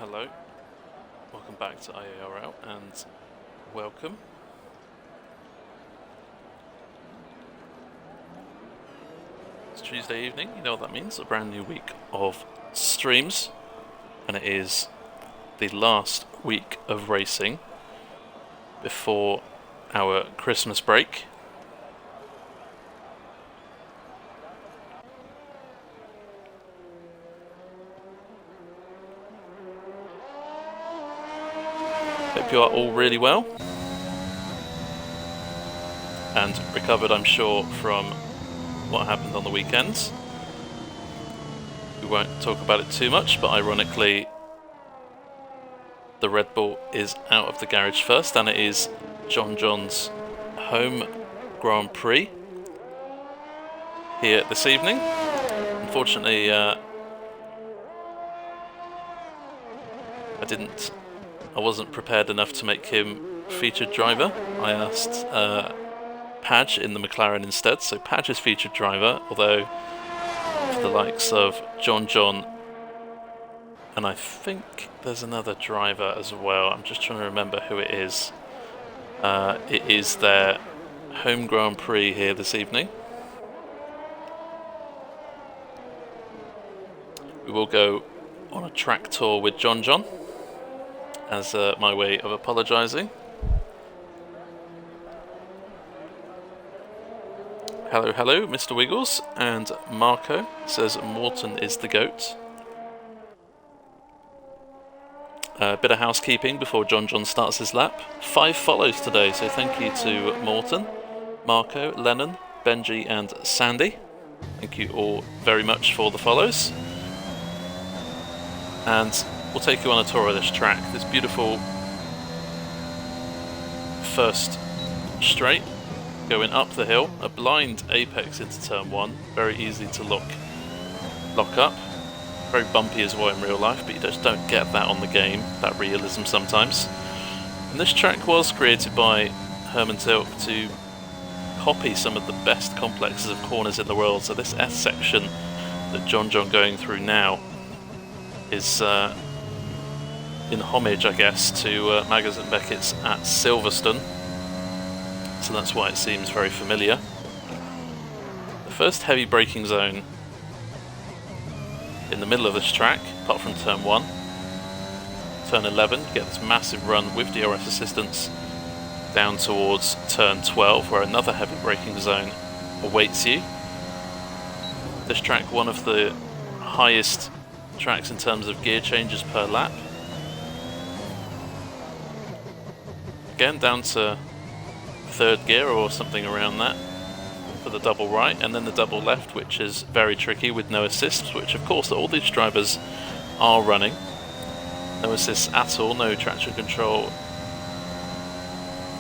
hello. Welcome back to IIRL and welcome. It's Tuesday evening, you know what that means, a brand new week of streams, and it is the last week of racing before our Christmas break. Hope you are all really well and recovered, I'm sure, from what happened on the weekends. We won't talk about it too much, but ironically the Red Bull is out of the garage first, and it is John John's home Grand Prix here this evening. Unfortunately, I wasn't prepared enough to make him featured driver. I asked Padge in the McLaren instead, so Padge is featured driver, although for the likes of John, and I think there's another driver as well, I'm just trying to remember who it is. It is their home Grand Prix here this evening. We will go on a track tour with John, as my way of apologising. Hello, Mr. Wiggles, and Marco says Morton is the GOAT. A bit of housekeeping before John starts his lap. 5 follows today, so thank you to Morton, Marco, Lennon, Benji and Sandy. Thank you all very much for the follows. And we'll take you on a tour of this track. This beautiful first straight going up the hill, a blind apex into turn 1, very easy to lock up. Very bumpy as well in real life, but you just don't get that on the game, that realism sometimes. And this track was created by Herman Tilke to copy some of the best complexes of corners in the world. So this S section that John going through now is in homage, I guess, to Maggers and Beckett's at Silverstone. So that's why it seems very familiar. The first heavy braking zone in the middle of this track, apart from turn 1. Turn 11, you get this massive run with DRS assistance down towards turn 12, where another heavy braking zone awaits you. This track, one of the highest tracks in terms of gear changes per lap. Again, down to 3rd gear or something around that for the double right, and then the double left, which is very tricky with no assists, which of course all these drivers are running. No assists at all, no traction control,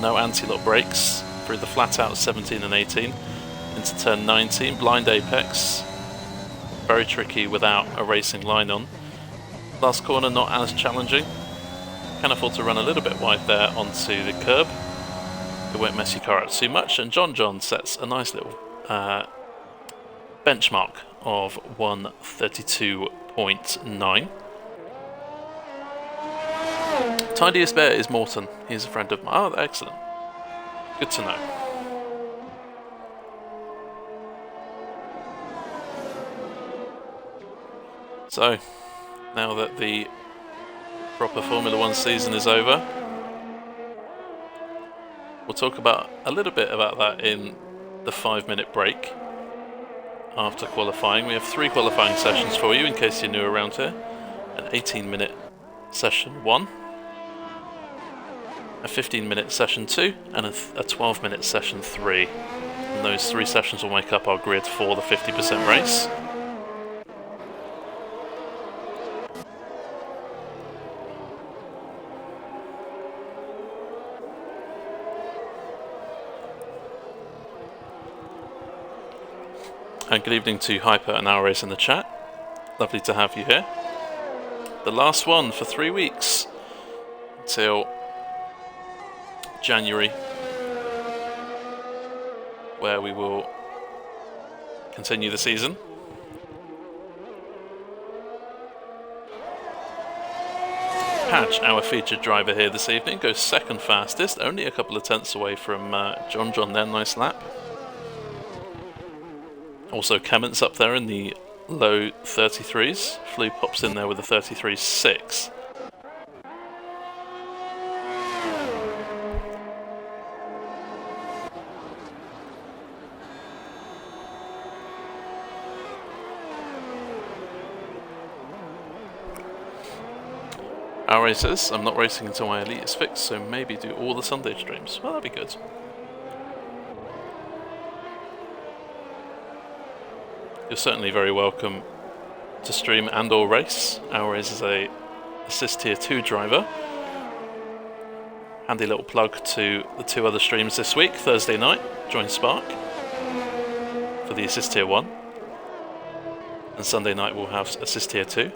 no anti-lock brakes through the flat out 17 and 18 into turn 19, blind apex, very tricky without a racing line on. Last corner not as challenging, can afford to run a little bit wide there onto the curb. It won't mess your car up too much, and John sets a nice little benchmark of 1:32.9. Tidiest bear is Morton. He's a friend of mine. Oh, excellent. Good to know. So, now that the proper Formula 1 season is over, we'll talk about a little bit about that in the 5-minute break after qualifying. We have 3 qualifying sessions for you in case you're new around here. An 18-minute session 1, a 15-minute session 2, and a 12-minute session 3. And those 3 sessions will make up our grid for the 50% race. And good evening to Hyper and Our Race in the chat. Lovely to have you here. The last one for 3 weeks until January, where we will continue the season. Patch, our featured driver here this evening, goes second fastest, only a couple of tenths away from John there. Nice lap. Also Clements up there in the low 33s. Flue pops in there with a 33.6. Our says, I'm not racing until my elite is fixed, so maybe do all the Sunday streams. Well, that'd be good. You're certainly very welcome to stream and or race. Our is a Assist Tier 2 driver. Handy little plug to the 2 other streams this week. Thursday night, join Spark for the Assist Tier 1. And Sunday night we'll have Assist Tier 2.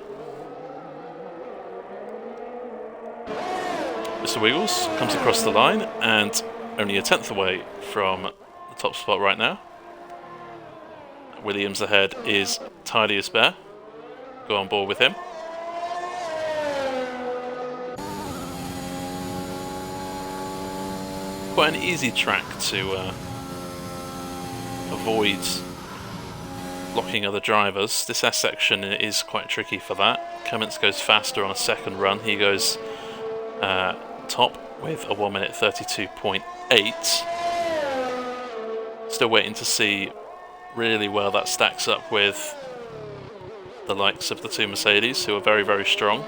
Mr. Wiggles comes across the line and only a tenth away from the top spot right now. Williams ahead is Tidiest Bear. Go on board with him. Quite an easy track to avoid blocking other drivers. This S section is quite tricky for that. Clements goes faster on a second run. He goes top with a 1 minute 32.8. Still waiting to see really well that stacks up with the likes of the 2 Mercedes, who are very, very strong.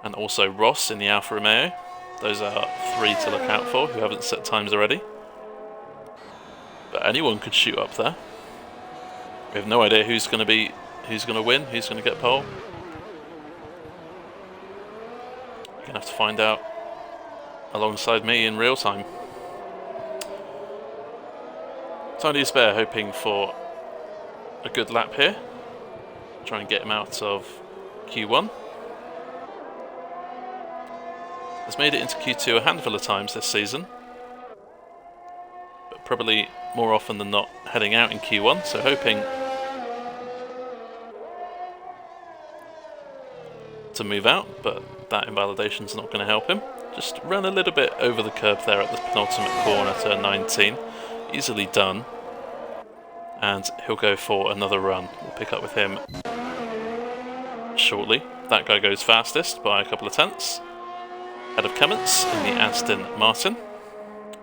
And also Ross in the Alfa Romeo. Those are 3 to look out for who haven't set times already. But anyone could shoot up there. We have no idea who's going to win, who's going to get pole. You're going to have to find out alongside me in real time. Tidiest Bear hoping for a good lap here. Try and get him out of Q1. Has made it into Q2 a handful of times this season, but probably more often than not heading out in Q1, so hoping to move out, but that invalidation's not going to help him. Just run a little bit over the curb there at the penultimate corner, turn 19. Easily done. And he'll go for another run. We'll pick up with him shortly. That guy goes fastest by a couple of tenths. Ahead of Clements in the Aston Martin.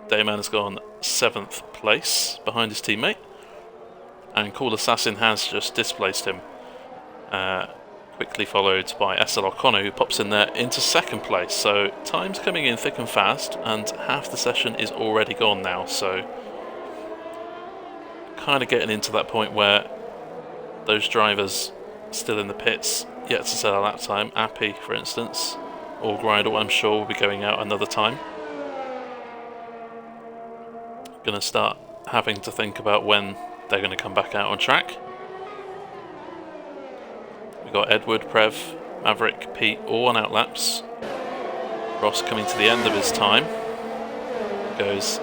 Dayman has gone 7th place behind his teammate. And Cool Assassin has just displaced him. Quickly followed by SLR Connor, who pops in there into 2nd place. So time's coming in thick and fast, and half the session is already gone now. So kind of getting into that point where those drivers still in the pits yet to set a lap time. Appy, for instance, or Grindle, I'm sure, will be going out another time. Going to start having to think about when they're going to come back out on track. We've got Edward, Prev, Maverick, Pete, all on out laps. Ross coming to the end of his time. Goes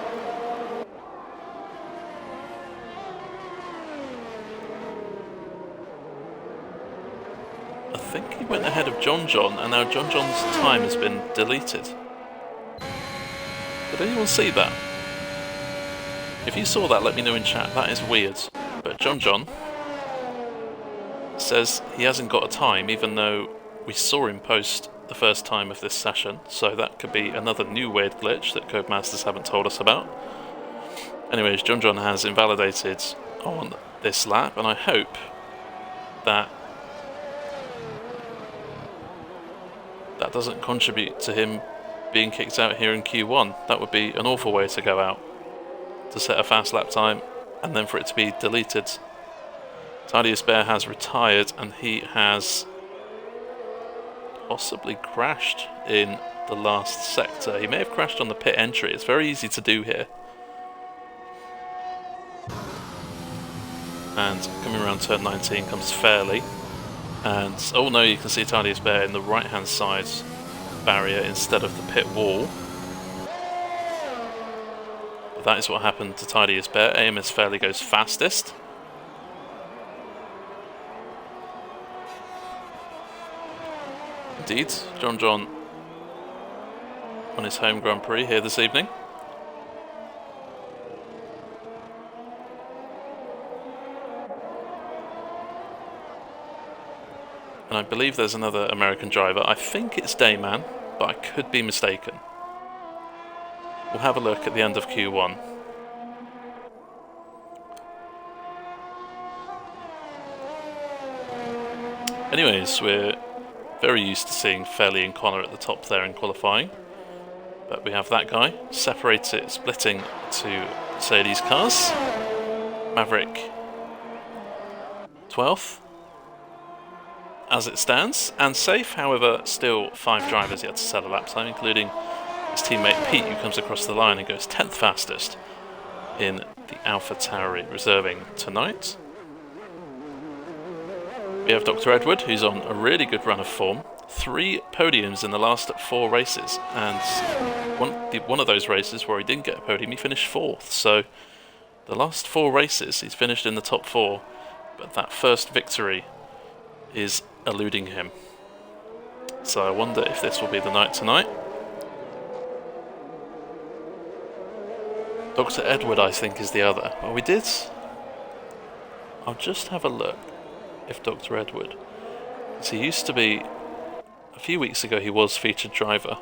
I think he went ahead of John, and now John's time has been deleted. Did anyone see that? If you saw that, let me know in chat. That is weird. But John says he hasn't got a time, even though we saw him post the first time of this session. So that could be another new weird glitch that Codemasters haven't told us about. Anyways, John has invalidated on this lap, and I hope that that doesn't contribute to him being kicked out here in Q1. That would be an awful way to go out, to set a fast lap time and then for it to be deleted. Tidiest Bear has retired, and he has possibly crashed in the last sector. He may have crashed on the pit entry. It's very easy to do here. And coming around turn 19 comes Fairley. And, oh no, you can see Tidiest Bear in the right-hand side barrier instead of the pit wall. But that is what happened to Tidiest Bear. AMS Fairley goes fastest. indeed. John on his home Grand Prix here this evening. And I believe there's another American driver. I think it's Dayman, but I could be mistaken. We'll have a look at the end of Q1. Anyways, we're very used to seeing Fairley and Connor at the top there in qualifying. But we have that guy, splitting to Mercedes cars. Maverick 12th, as it stands, and safe. However, still 5 drivers yet to set a lap time, including his teammate Pete, who comes across the line and goes 10th fastest in the AlphaTauri, reserving tonight. We have Dr. Edward, who's on a really good run of form. 3 podiums in the last 4 races, and one of those races where he didn't get a podium, he finished 4th. So the last 4 races, he's finished in the top 4, but that first victory is eluding him. So I wonder if this will be the night tonight. Dr. Edward, I think, is the other. Well, we did. I'll just have a look if Dr. Edward, because he used to be, a few weeks ago he was featured driver.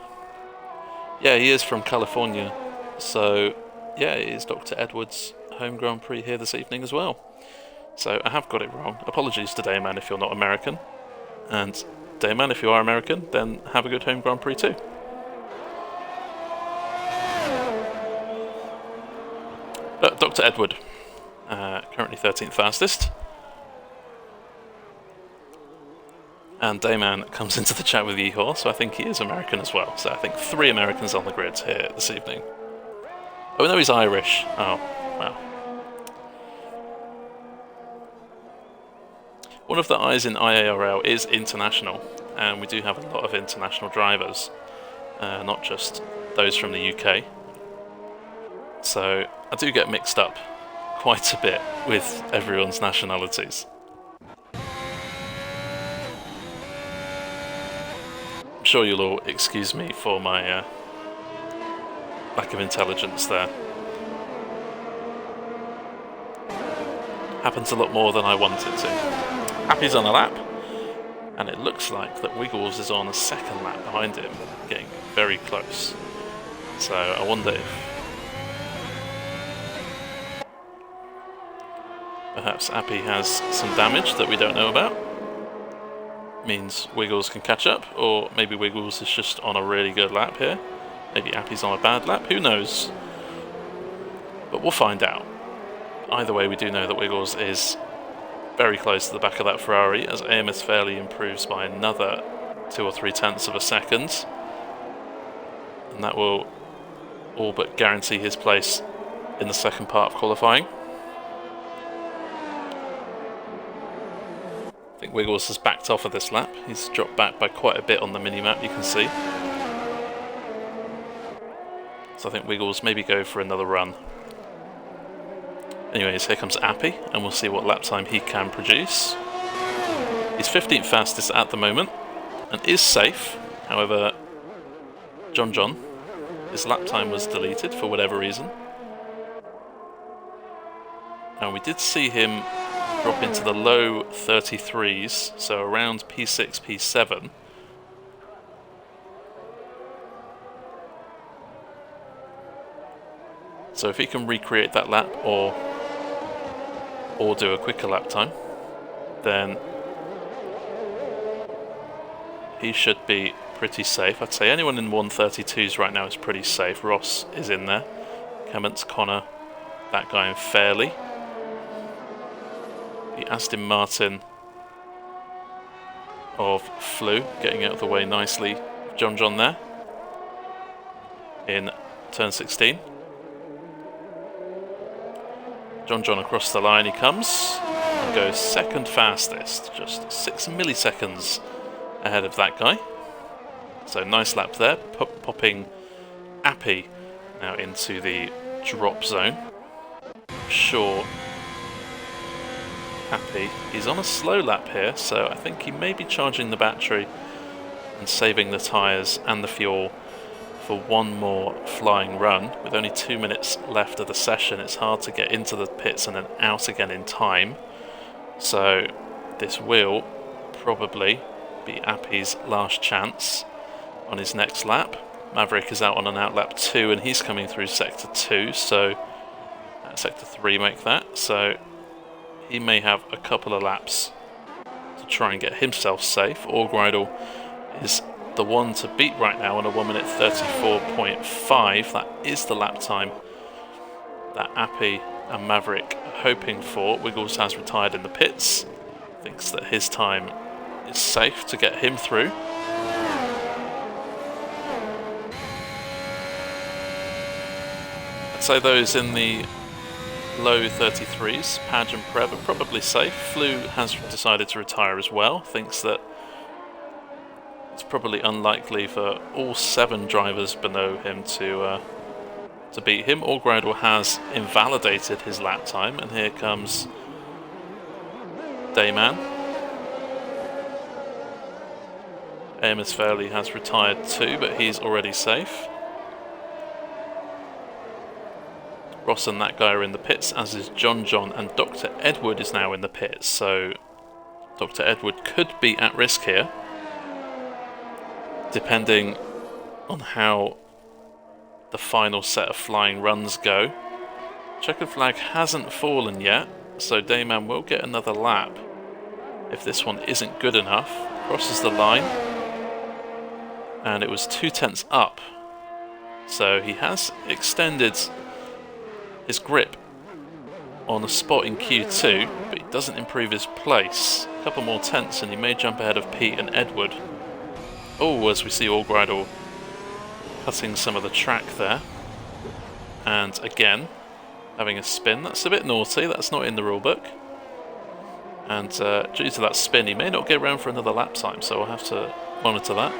Yeah, he is from California, so yeah, it is Dr. Edward's home Grand Prix here this evening as well. So I have got it wrong. Apologies to Dayman if you're not American, and Dayman, if you are American, then have a good home Grand Prix too. Dr. Edward, currently 13th fastest. And Dayman comes into the chat with Yeehaw, so I think he is American as well. So I think 3 Americans on the grid here this evening. Oh no, he's Irish. Oh, wow. One of the eyes in IIRL is international, and we do have a lot of international drivers, not just those from the UK. So I do get mixed up quite a bit with everyone's nationalities. I'm sure you'll all excuse me for my lack of intelligence there. Happens a lot more than I want it to. Happy's on a lap, and it looks like that Wiggles is on a second lap behind him, getting very close. So I wonder if perhaps Appy has some damage that we don't know about. Means Wiggles can catch up, or maybe Wiggles is just on a really good lap here. Maybe Appy's on a bad lap, who knows? But we'll find out. Either way, we do know that Wiggles is very close to the back of that Ferrari, as AMS Fairley improves by another 2 or 3 tenths of a second. And that will all but guarantee his place in the second part of qualifying. I think Wiggles has backed off of this lap. He's dropped back by quite a bit on the mini-map, you can see. So I think Wiggles maybe go for another run. Anyways, here comes Appy, and we'll see what lap time he can produce. He's 15th fastest at the moment, and is safe. However, John, his lap time was deleted for whatever reason. And we did see him drop into the low 33s, so around P6, P7. So if he can recreate that lap or do a quicker lap time, then he should be pretty safe. I'd say anyone in 132s right now is pretty safe. Ross is in there. Clements, Connor, that guy in Fairley. The Aston Martin of Flew getting out of the way nicely. John there in turn 16. John across the line he comes and goes second fastest, just 6 milliseconds ahead of that guy. So nice lap there, popping Appy now into the drop zone. Sure, Appy, he's on a slow lap here, so I think he may be charging the battery and saving the tyres and the fuel for one more flying run. With only 2 minutes left of the session, it's hard to get into the pits and then out again in time. So this will probably be Appy's last chance on his next lap. Maverick is out on an out lap 2 and he's coming through sector 2, so sector 3 make that, so he may have a couple of laps to try and get himself safe. Orgreidel is the one to beat right now on a 1 minute 34.5. That is the lap time that Appy and Maverick are hoping for. Wiggles has retired in the pits, thinks that his time is safe to get him through. I'd say those in the low 33s, Padge and Prev, are probably safe. Flew has decided to retire as well, thinks that it's probably unlikely for all 7 drivers below him to beat him. Orgreidel has invalidated his lap time, and here comes Dayman. Amos Fairley has retired too, but he's already safe. Ross and that guy are in the pits, as is John, and Dr. Edward is now in the pits, so Dr. Edward could be at risk here, depending on how the final set of flying runs go. Checkered flag hasn't fallen yet, so Dayman will get another lap if this one isn't good enough. Crosses the line, and it was 2/10 up, so he has extended his grip on a spot in Q2, but he doesn't improve his place. A couple more tenths and he may jump ahead of Pete and Edward. Oh, as we see Orgreidel cutting some of the track there. And again, having a spin. That's a bit naughty, that's not in the rulebook. And due to that spin, he may not get around for another lap time, so I'll have to monitor that.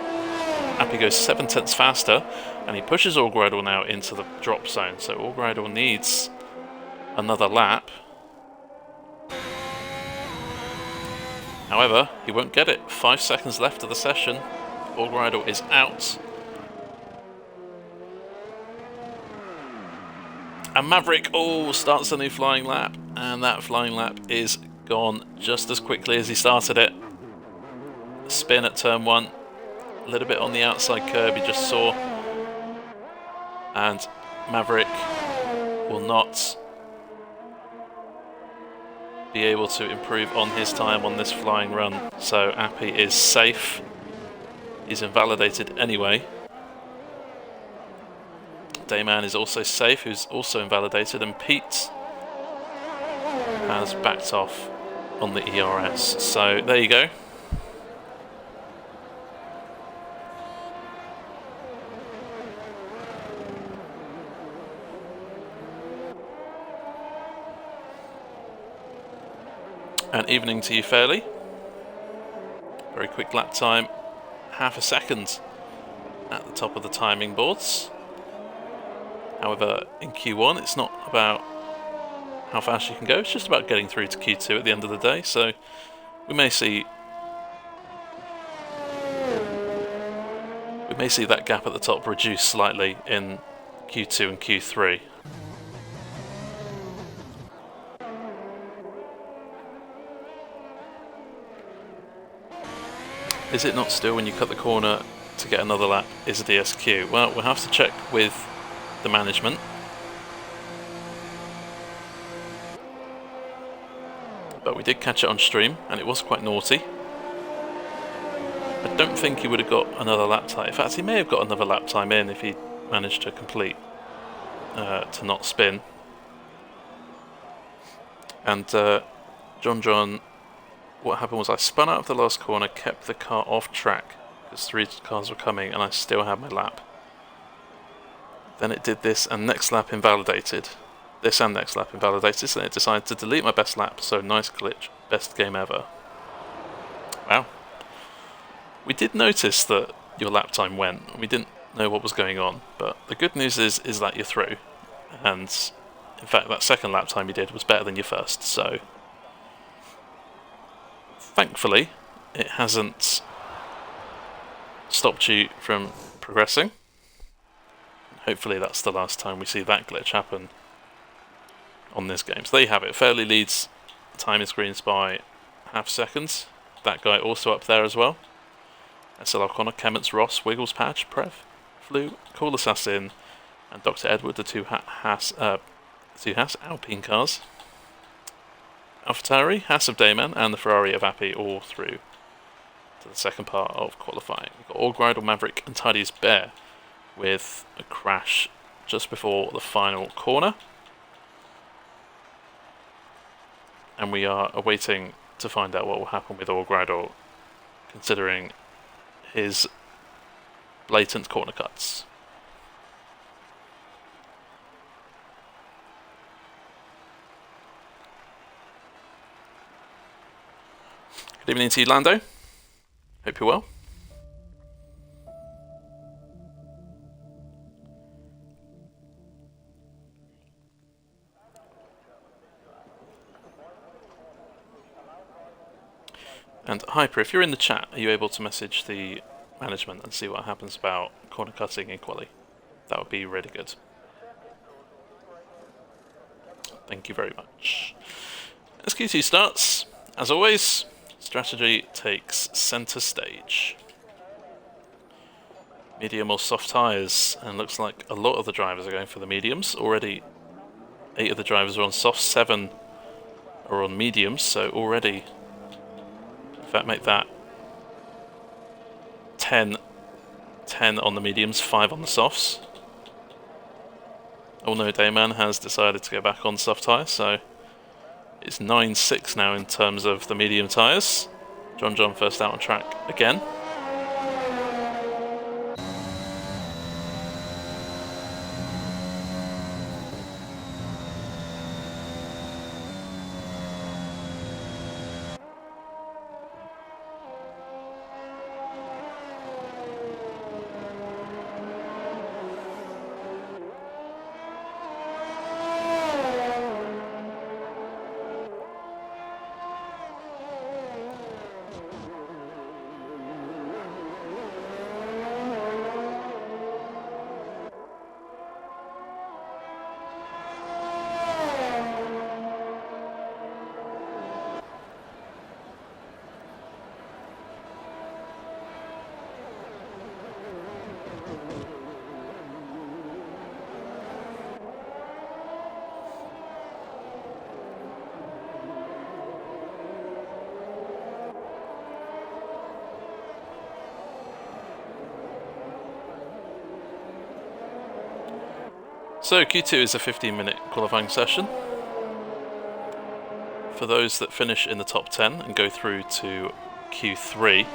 Appy goes 7 tenths faster, and he pushes Orgreidel now into the drop zone, so Orgreidel needs another lap. However, he won't get it. 5 seconds left of the session. Orgreidel is out. And Maverick, starts a new flying lap, and that flying lap is gone just as quickly as he started it. Spin at turn 1. A little bit on the outside curb he just saw, and Maverick will not be able to improve on his time on this flying run, so Appy is safe. He's invalidated anyway. Dayman is also safe, who's also invalidated, and Pete has backed off on the ERS, so there you go. And evening to you, Fairley. Very quick lap time, half a second at the top of the timing boards. However, in Q1, it's not about how fast you can go, it's just about getting through to Q2 at the end of the day, so we may see that gap at the top reduce slightly in Q2 and Q3. Is it not still when you cut the corner to get another lap is a DSQ? Well, we'll have to check with the management. But we did catch it on stream, and it was quite naughty. I don't think he would have got another lap time. In fact, he may have got another lap time in if he managed to complete, to not spin. And John, what happened was I spun out of the last corner, kept the car off track, because 3 cars were coming, and I still had my lap. Then it did this, and next lap invalidated. This and next lap invalidated, so then it decided to delete my best lap, so nice glitch, best game ever. Wow. We did notice that your lap time went, we didn't know what was going on, but the good news is that you're through. And in fact, that second lap time you did was better than your first, so thankfully it hasn't stopped you from progressing. Hopefully that's the last time we see that glitch happen on this game. So there you have it. Fairly leads time is greens by half seconds. That guy also up there as well. SLR Connor, Kemmets, Ross, Wiggles, Patch, Prev, Flu, Cool Assassin, and Dr. Edward, the two Haas Alpine cars. AlphaTauri, Haas of Dayman, and the Ferrari of Appy all through to the second part of qualifying. We've got Allgridle, Maverick, and Tidy's Bear with a crash just before the final corner. And we are awaiting to find out what will happen with Allgridle, considering his blatant corner cuts. Good evening to you, Lando. Hope you're well. And Hyper, if you're in the chat, are you able to message the management and see what happens about corner cutting in quali? That would be really good. Thank you very much. As Q2 starts, as always, strategy takes centre stage. Medium or soft tyres, and looks like a lot of the drivers are going for the mediums. Already 8 of the drivers are on softs, 7 are on mediums, so already, in fact, make that 10 on the mediums, 5 on the softs. Oh no, Dayman has decided to go back on soft tyres, so it's 9-6 now in terms of the medium tyres. John first out on track again. So Q2 is a 15-minute qualifying session. For those that finish in the top 10 and go through to Q3,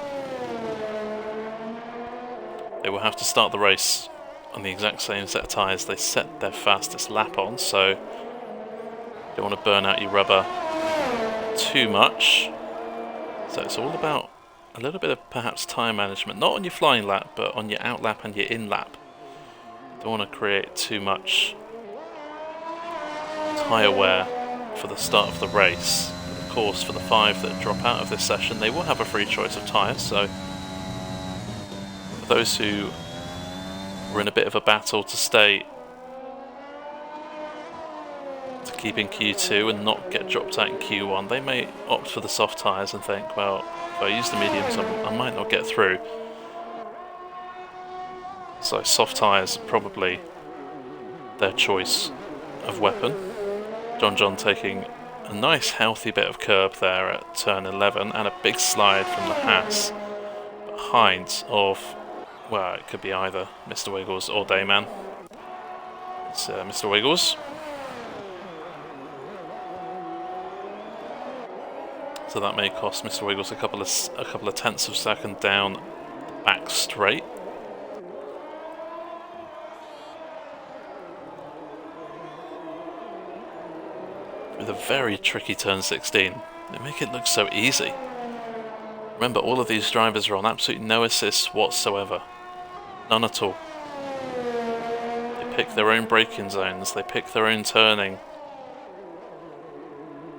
they will have to start the race on the exact same set of tyres they set their fastest lap on, so you don't want to burn out your rubber too much. So it's all about a little bit of perhaps tyre management, not on your flying lap, but on your out lap and your in lap. Don't want to create too much tyre wear for the start of the race. But of course, for the 5 that drop out of this session, they will have a free choice of tyres, so for those who were in a bit of a battle to stay, to keep in Q2 and not get dropped out in Q1, they may opt for the soft tyres and think, well, if I use the mediums, I might not get through. So soft tyres are probably their choice of weapon. John taking a nice healthy bit of curb there at turn 11 and a big slide from the Haas behind of, well, it could be either Mr. Wiggles or Dayman. It's Mr. Wiggles. So that may cost Mr. Wiggles a couple of tenths of a second down the back straight. With a very tricky turn 16. They make it look so easy. Remember, all of these drivers are on absolutely no assists whatsoever. None at all. They pick their own braking zones, they pick their own turning.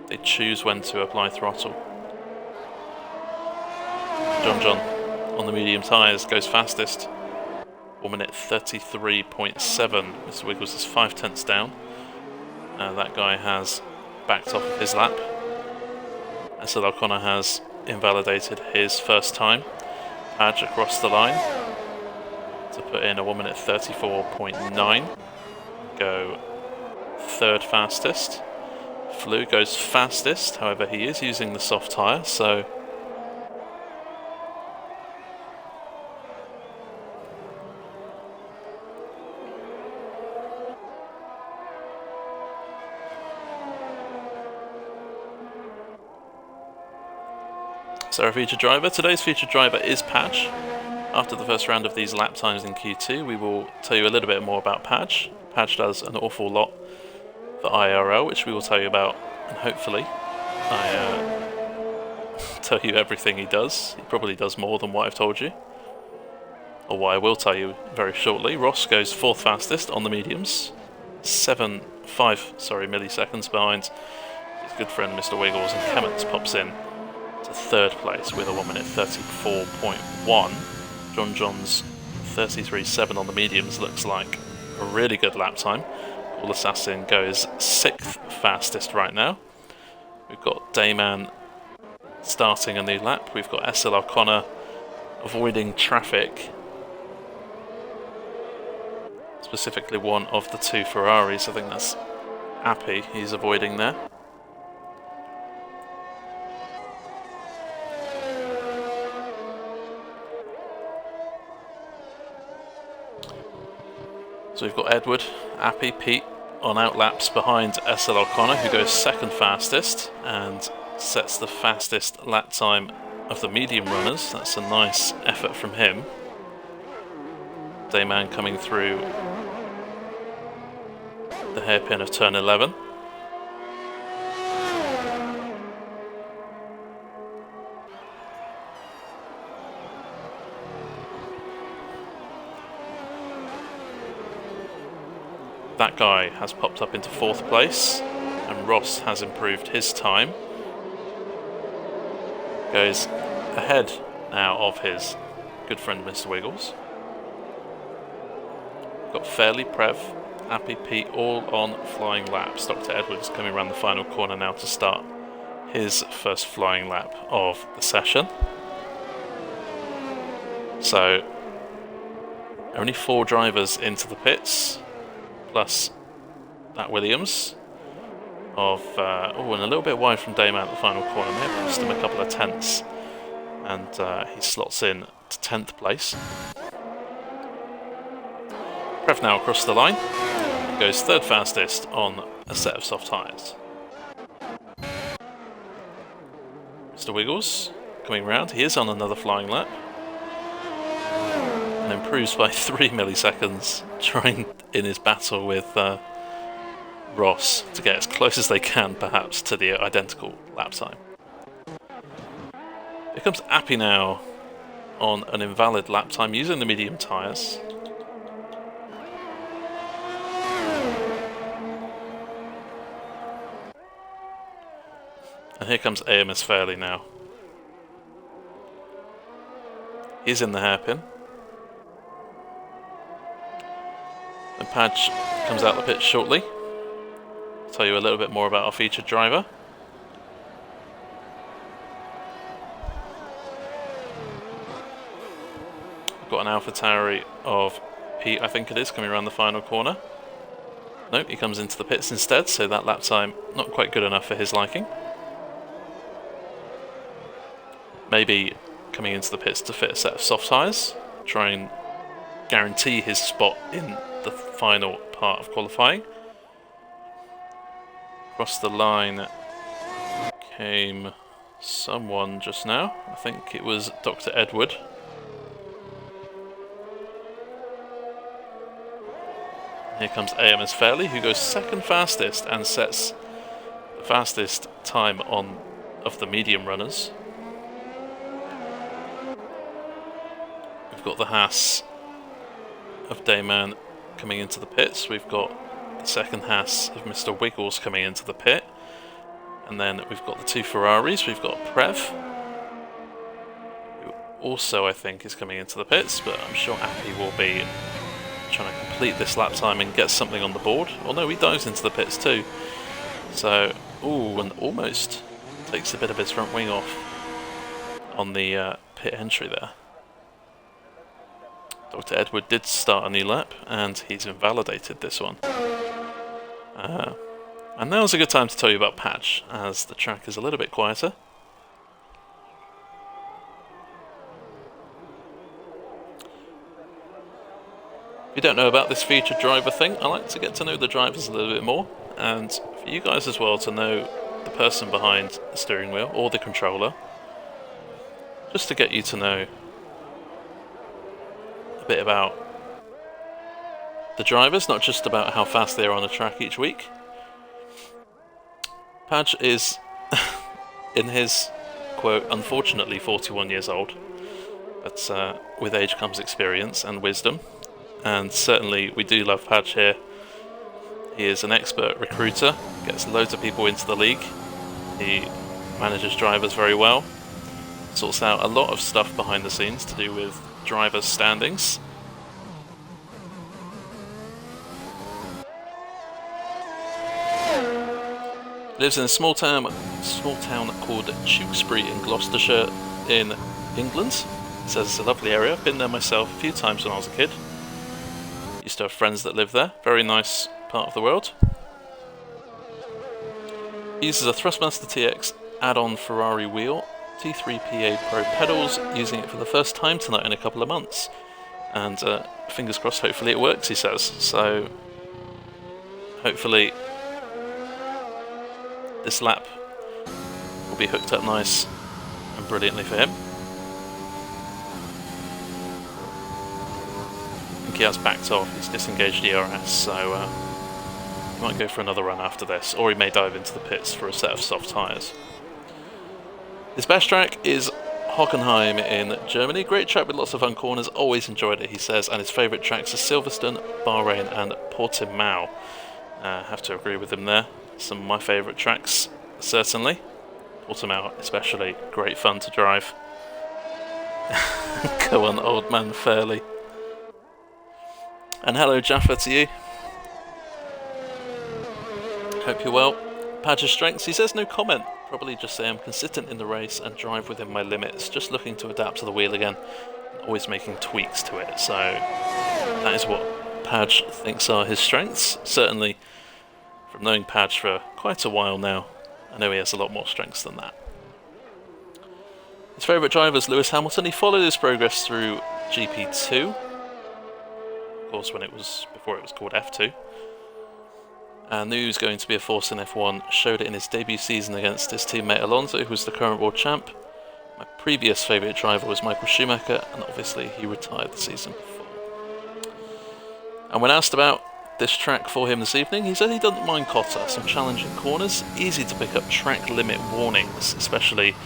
They choose when to apply throttle. John on the medium tyres, goes fastest. 1 minute 33.7. Mr. Wiggles is 5 tenths down. That guy has backed off of his lap. Essel O'Connor has invalidated his first time. Padge across the line to put in a 1 minute 34.9. Go third fastest. Flew goes fastest, however he is using the soft tyre, so our featured driver. Today's featured driver is Padge. After the first round of these lap times in Q2, we will tell you a little bit more about Padge. Padge does an awful lot for IIRL, which we will tell you about, and hopefully I tell you everything he does. He probably does more than what I've told you, or what I will tell you very shortly. Ross goes 4th fastest on the mediums, 5 milliseconds behind his good friend Mr. Wiggles, and Clements pops in to 3rd place with a 1 minute 34.1. John's 33.7 on the mediums looks like a really good lap time. All Assassin goes 6th fastest right now. We've got Dayman starting a new lap. We've got Essel O'Connor avoiding traffic, specifically one of the 2 Ferraris. I think that's Appy he's avoiding there. So we've got Edward, Appy, Pete on outlaps behind Essel O'Connor, who goes 2nd fastest and sets the fastest lap time of the medium runners. That's a nice effort from him. Dayman coming through the hairpin of turn 11. That guy has popped up into 4th place, and Ross has improved his time. Goes ahead now of his good friend Mr. Wiggles. Got Fairley, Prev, Appy, Pete all on flying laps. Dr. Edwards coming around the final corner now to start his first flying lap of the session. So only 4 drivers into the pits, plus that Williams and a little bit wide from Dayman at the final corner. May have cost him a couple of tenths, and he slots in to 10th place. Prev now across the line, goes 3rd fastest on a set of soft tyres. Mr. Wiggles coming round, he is on another flying lap, and improves by 3 milliseconds, trying in his battle with Ross to get as close as they can, perhaps, to the identical lap time. Here comes Appy now on an invalid lap time using the medium tyres. And here comes AMS Fairley now. He's in the hairpin. And Padge comes out the pit shortly. I'll tell you a little bit more about our featured driver. We've got an AlphaTauri of Pete, I think it is, coming around the final corner. No, he comes into the pits instead, so that lap time not quite good enough for his liking. Maybe coming into the pits to fit a set of soft tyres, try and guarantee his spot in the final part of qualifying. Across the line came someone just now. I think it was Dr. Edward. Here comes AMS Fairley, who goes 2nd fastest and sets the fastest time of the medium runners. We've got the Haas of Dayman coming into the pits. We've got the 2nd Haas of Mr. Wiggles coming into the pit. And then we've got the 2 Ferraris. We've got Prev, who also, I think, is coming into the pits, but I'm sure Appy will be trying to complete this lap time and get something on the board. Oh no, he dives into the pits too. So, ooh, and almost takes a bit of his front wing off on the pit entry there. Dr. Edward did start a new lap, and he's invalidated this one. And now's a good time to tell you about Patch, as the track is a little bit quieter. If you don't know about this featured driver thing, I like to get to know the drivers a little bit more, and for you guys as well to know the person behind the steering wheel or the controller, just to get you to know a bit about the drivers, not just about how fast they are on the track each week. Padge is, in his quote, unfortunately 41 years old, but with age comes experience and wisdom, and certainly we do love Padge here. He is an expert recruiter, gets loads of people into the league, he manages drivers very well, sorts out a lot of stuff behind the scenes to do with drivers' standings. Lives in a small town called Tewkesbury in Gloucestershire in England. Says it's a lovely area. I've been there myself a few times when I was a kid. Used to have friends that live there. Very nice part of the world. He uses a Thrustmaster TX add-on Ferrari wheel, T3PA Pro pedals, using it for the first time tonight in a couple of months. And fingers crossed, hopefully it works, he says. So hopefully this lap will be hooked up nice and brilliantly for him. I think he has backed off, he's disengaged ERS, so he might go for another run after this, or he may dive into the pits for a set of soft tyres. His best track is Hockenheim in Germany. Great track with lots of fun corners, always enjoyed it, he says, and his favourite tracks are Silverstone, Bahrain and Portimao. Have to agree with him there. Some of my favourite tracks, certainly. Portimao especially, great fun to drive. Go on, old man Fairley. And hello Jaffa to you. Hope you're well. Padge's strengths, he says no comment. Probably just say I'm consistent in the race and drive within my limits. Just looking to adapt to the wheel again. Always making tweaks to it. So that is what Padge thinks are his strengths. Certainly, from knowing Padge for quite a while now, I know he has a lot more strengths than that. His favourite driver is Lewis Hamilton. He followed his progress through GP2, of course, before it was called F2. And knew he was going to be a force in F1. Showed it in his debut season against his teammate Alonso, who was the current world champ. My previous favourite driver was Michael Schumacher, and obviously he retired the season before. And when asked about this track for him this evening, he said he doesn't mind Cotta, some challenging corners, easy to pick up track limit warnings, especially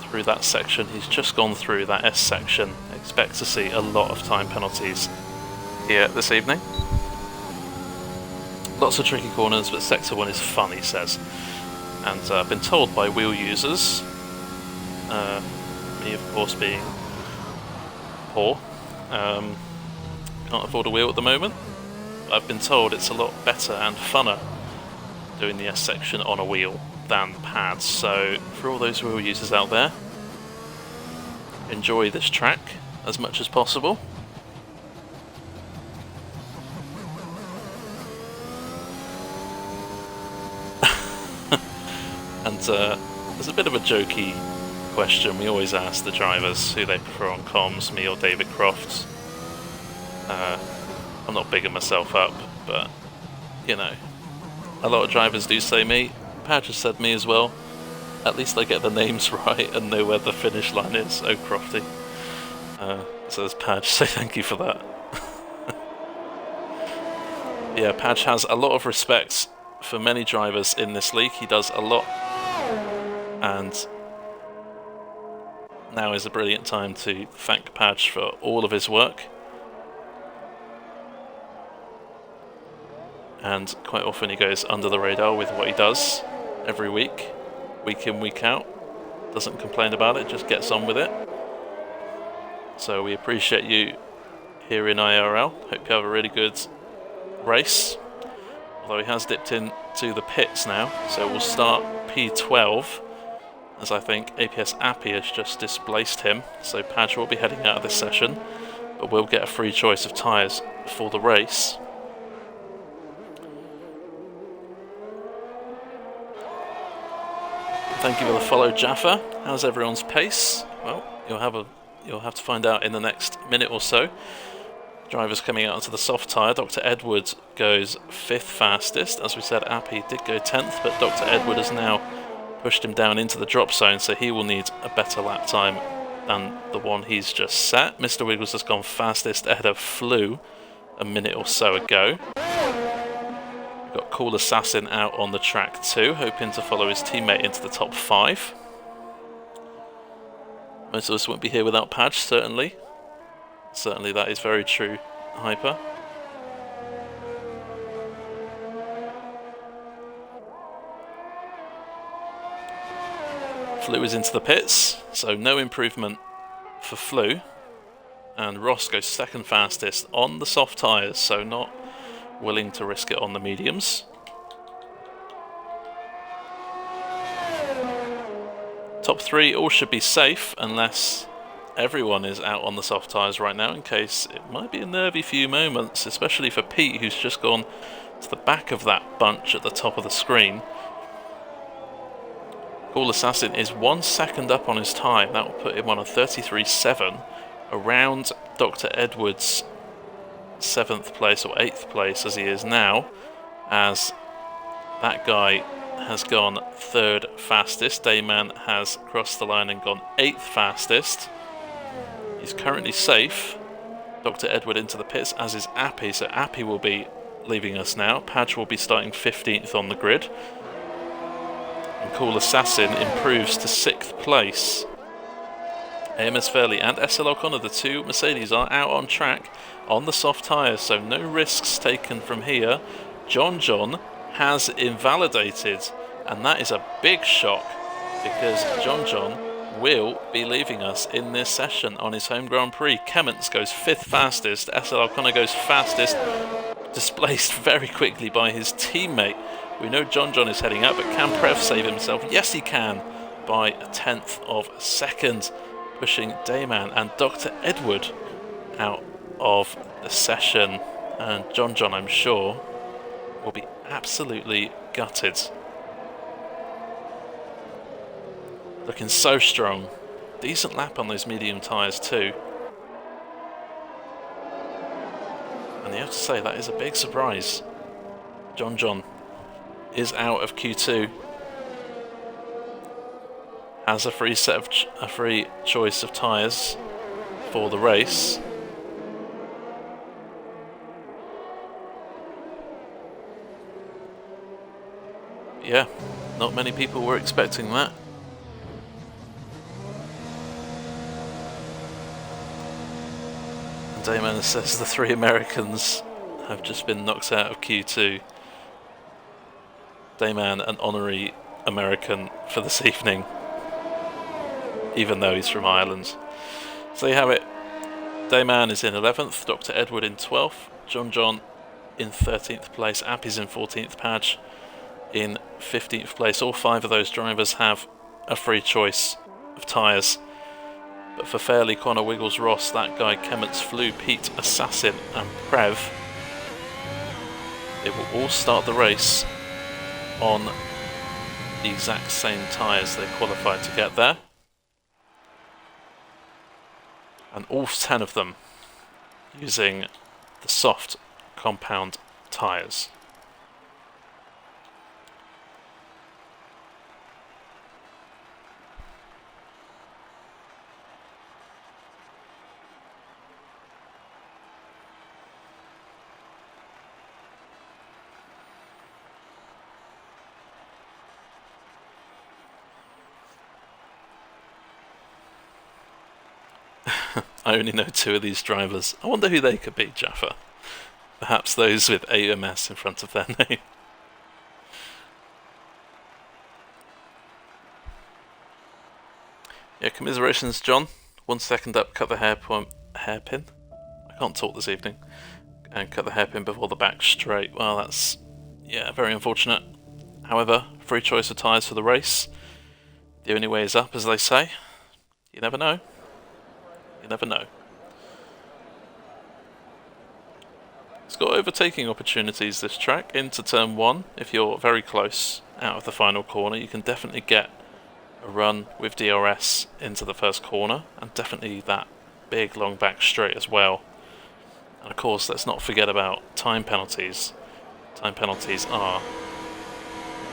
through that section. He's just gone through that S section. Expect to see a lot of time penalties here this evening. Lots of tricky corners, but sector 1 is fun, he says. And I've been told by wheel users, me of course being poor, can't afford a wheel at the moment, I've been told it's a lot better and funner doing the S section on a wheel than pads. So for all those wheel users out there, enjoy this track as much as possible. And there's a bit of a jokey question we always ask the drivers who they prefer on comms, me or David Croft. I'm not bigging myself up, but, you know, a lot of drivers do say me. Padge has said me as well. At least I get the names right and know where the finish line is. Oh, Crofty. Says Padge, so thank you for that. Yeah, Padge has a lot of respect for many drivers in this league. He does a lot, and now is a brilliant time to thank Padge for all of his work. And quite often he goes under the radar with what he does every week in, week out. Doesn't complain about it, just gets on with it. So we appreciate you here in IRL. Hope you have a really good race. Although he has dipped into the pits now, so we'll start P12, as I think APS Appy has just displaced him. So Padge will be heading out of this session, but we'll get a free choice of tyres for the race. Thank you for the follow, Jaffa. How's everyone's pace? Well, you'll have to find out in the next minute or so. Drivers coming out onto the soft tyre. Dr. Edward goes 5th fastest. As we said, Appy did go 10th, but Dr. Edward has now pushed him down into the drop zone, so he will need a better lap time than the one he's just set. Mr. Wiggles has gone fastest ahead of Flew a minute or so ago. We've got Cool Assassin out on the track too, hoping to follow his teammate into the top 5. Most of us won't be here without Padge, certainly. Certainly that is very true, Hyper. Flew is into the pits, so no improvement for Flew. And Ross goes 2nd fastest on the soft tyres, so not willing to risk it on the mediums. Top 3 all should be safe unless everyone is out on the soft tyres right now, in case it might be a nervy few moments, especially for Pete, who's just gone to the back of that bunch at the top of the screen. Cool Assassin is 1 second up on his time. That will put him on a 33.7, around Dr. Edwards' 7th place or 8th place as he is now, as that guy has gone 3rd fastest. Dayman has crossed the line and gone 8th fastest. He's currently safe. Dr. Edward into the pits, as is Appy, so Appy will be leaving us now. Padge will be starting 15th on the grid. And Cool Assassin improves to 6th place. AMS Fairley and SL O'Connor, the two Mercedes, are out on track on the soft tyres, so no risks taken from here. John has invalidated, and that is a big shock, because John will be leaving us in this session on his home Grand Prix. Kemmons goes 5th fastest, SL O'Connor goes fastest, displaced very quickly by his teammate. We know John is heading out, but can Prev save himself? Yes, he can, by a 10th of a second, pushing Dayman and Dr. Edward out of the session. And John, I'm sure, will be absolutely gutted. Looking so strong. Decent lap on those medium tyres too. And you have to say, that is a big surprise. John is out of Q2. Has a free choice of tyres for the race. Yeah, not many people were expecting that. And Damon says the 3 Americans have just been knocked out of Q2. Dayman, an honorary American for this evening, even though he's from Ireland. So there you have it. Dayman is in 11th, Dr. Edward in 12th, John in 13th place, Appy's in 14th, Padge in 15th place. All 5 of those drivers have a free choice of tyres. But for Fairley, Connor, Wiggles, Ross, that guy, Kemmons, Flew, Pete, Assassin and Prev, they will all start the race on the exact same tyres they qualified to get there. And all 10 of them using the soft compound tyres. I only know 2 of these drivers. I wonder who they could be, Jaffa. Perhaps those with AMS in front of their name. Yeah, commiserations, John. 1 second up, cut the hairpin. I can't talk this evening. And cut the hairpin before the back straight. Well, that's, yeah, very unfortunate. However, free choice of tyres for the race. The only way is up, as they say. You never know. You never know. It's got overtaking opportunities, this track, into turn 1. If you're very close out of the final corner, you can definitely get a run with DRS into the first corner, and definitely that big long back straight as well. And of course, let's not forget about time penalties. Time penalties are